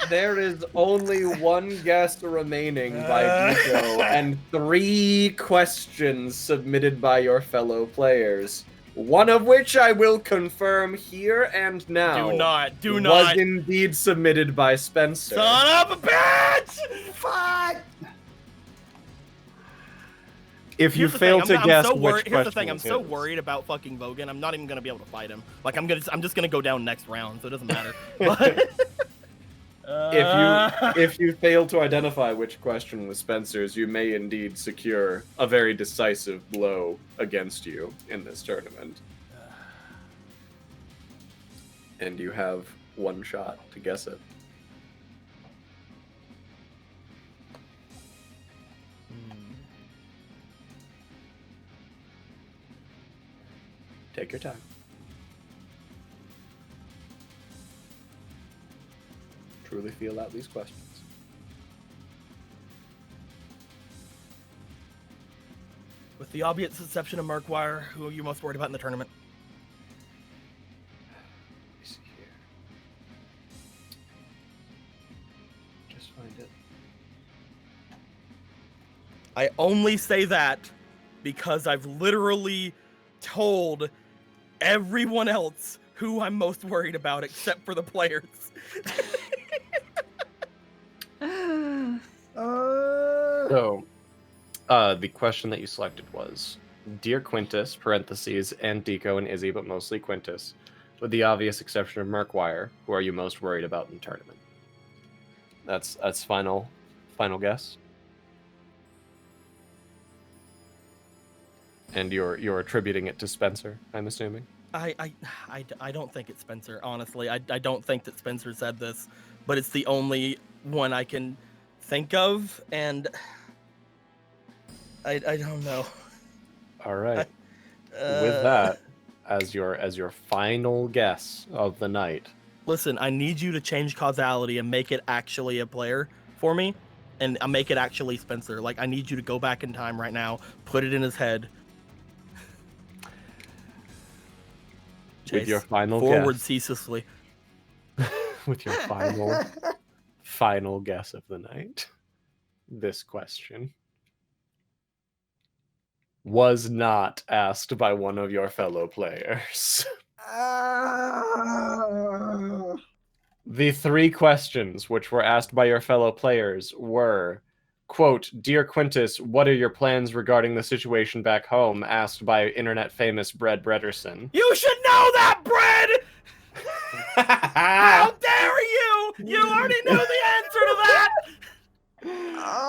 There is only one guess remaining by Dico and 3 questions submitted by your fellow players. One of which I will confirm here and now. Do Was not. indeed submitted by Spencer. Son of a bitch! Fuck. If you Here's the fail thing, to I'm guess so which worried. Here's the question thing, I'm is so his. worried about fucking Vogan. I'm not even gonna be able to fight him. Like I'm just gonna go down next round, so it doesn't matter. But If you fail to identify which question was Spencer's, you may indeed secure a very decisive blow against you in this tournament. And you have 1 shot to guess it. Take your time. Truly feel out these questions. with the obvious exception of Markwire, who are you most worried about in the tournament? Let me see here. Just find it. I only say that because I've literally told everyone else who I'm most worried about except for the players. So, the question that you selected was, Dear Quintus, parentheses, and Deco and Izzy, but mostly Quintus, with the obvious exception of Markwire, who are you most worried about in the tournament? That's final guess. And you're attributing it to Spencer, I'm assuming. I don't think it's Spencer, honestly. I don't think that Spencer said this, but it's the only one I can think of, and I don't know. All right. With that, as your final guess of the night. Listen, I need you to change causality and make it actually a player for me, and make it actually Spencer. Like, I need you to go back in time right now, put it in his head. Chase, with your final forward guess. ceaselessly. With your final guess of the night. This question was not asked by one of your fellow players. The 3 questions which were asked by your fellow players were, quote, Dear Quintus, what are your plans regarding the situation back home? Asked by internet famous Bread Brederson. You should know that, Bread! How dare you! You already knew the answer to that!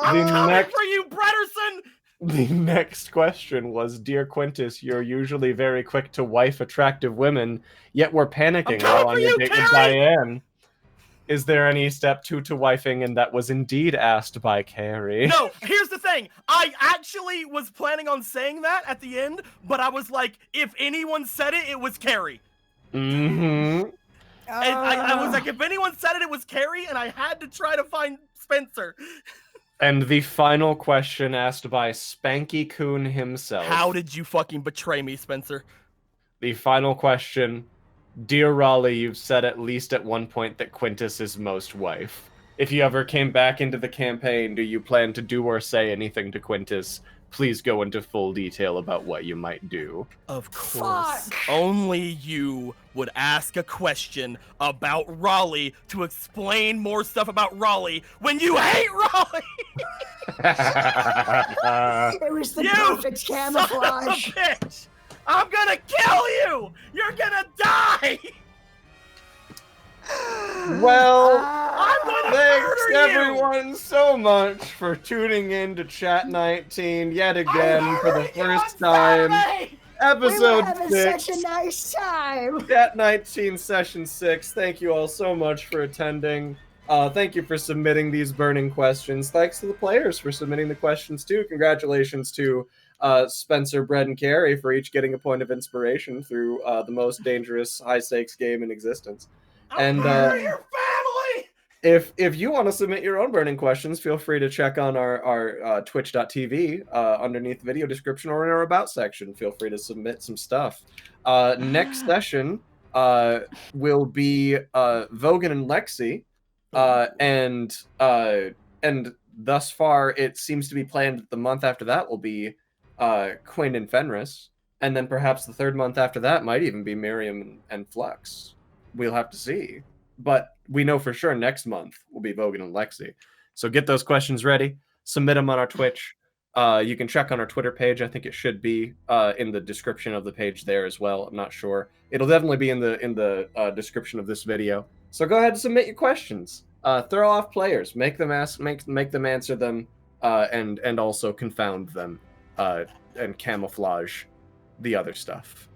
I'm coming for you, Brederson! The next question was, Dear Quintus, you're usually very quick to wife attractive women, yet we're panicking while on your date with Diane. Is there any step 2 to wifing? And that was indeed asked by Carrie. No, here's the thing. I actually was planning on saying that at the end, but I was like, if anyone said it, it was Carrie. Mm-hmm. I was like, if anyone said it, it was Carrie, and I had to try to find Spencer. And the final question asked by Spanky Coon himself. How did you fucking betray me, Spencer? The final question. Dear Raleigh, you've said at least at one point that Quintus is most wife. If you ever came back into the campaign, do you plan to do or say anything to Quintus? Please go into full detail about what you might do. Of course. Only you would ask a question about Raleigh to explain more stuff about Raleigh when you hate Raleigh! It was the perfect camouflage. Son of a bitch! I'm gonna kill you! You're gonna die! Well, I'm gonna thanks murder everyone so much for tuning in to Chat19 yet again for the first time. Episode 6. Such a nice time. Chat19 Session 6. Thank you all so much for attending. Thank you for submitting these burning questions. Thanks to the players for submitting the questions too. Congratulations to Spencer, Brett, and Carrie for each getting a point of inspiration through the most dangerous high-stakes game in existence. And your family! If you want to submit your own burning questions, feel free to check on our twitch.tv underneath the video description or in our about section. Feel free to submit some stuff. Next session will be Vogan and Lexi, and thus far it seems to be planned that the month after that will be Quinn and Fenris, and then perhaps the 3rd month after that might even be Miriam and Flux. We'll have to see. But we know for sure next month will be Vogan and Lexi. So get those questions ready. Submit them on our Twitch. You can check on our Twitter page. I think it should be in the description of the page there as well. I'm not sure. It'll definitely be in the description of this video. So go ahead and submit your questions. Throw off players. Make them answer them, and also confound them, and camouflage the other stuff.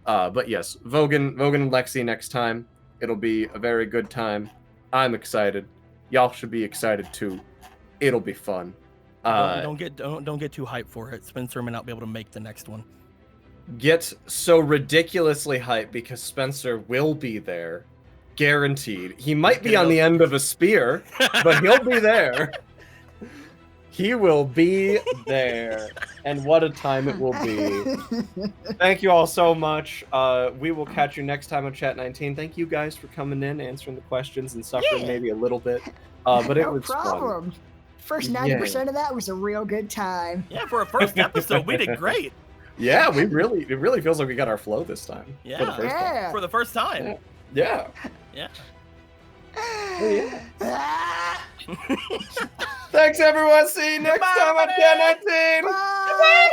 But yes, Vogan and Lexi next time. It'll be a very good time. I'm excited. Y'all should be excited too. It'll be fun. Don't get too hyped for it. Spencer may not be able to make the next one. Get so ridiculously hyped because Spencer will be there. Guaranteed. He might be on the end of a spear, but he'll be there. He will be there. And what a time it will be. Thank you all so much. We will catch you next time on Chat19. Thank you guys for coming in, answering the questions, and suffering maybe a little bit. But it was fun. First 90% of that was a real good time. Yeah, for a first episode, we did great. Yeah, it really feels like we got our flow this time. Yeah, for the first time. For the first time. Yeah. Yeah. Thanks everyone. See you next time on Chat19. Bye.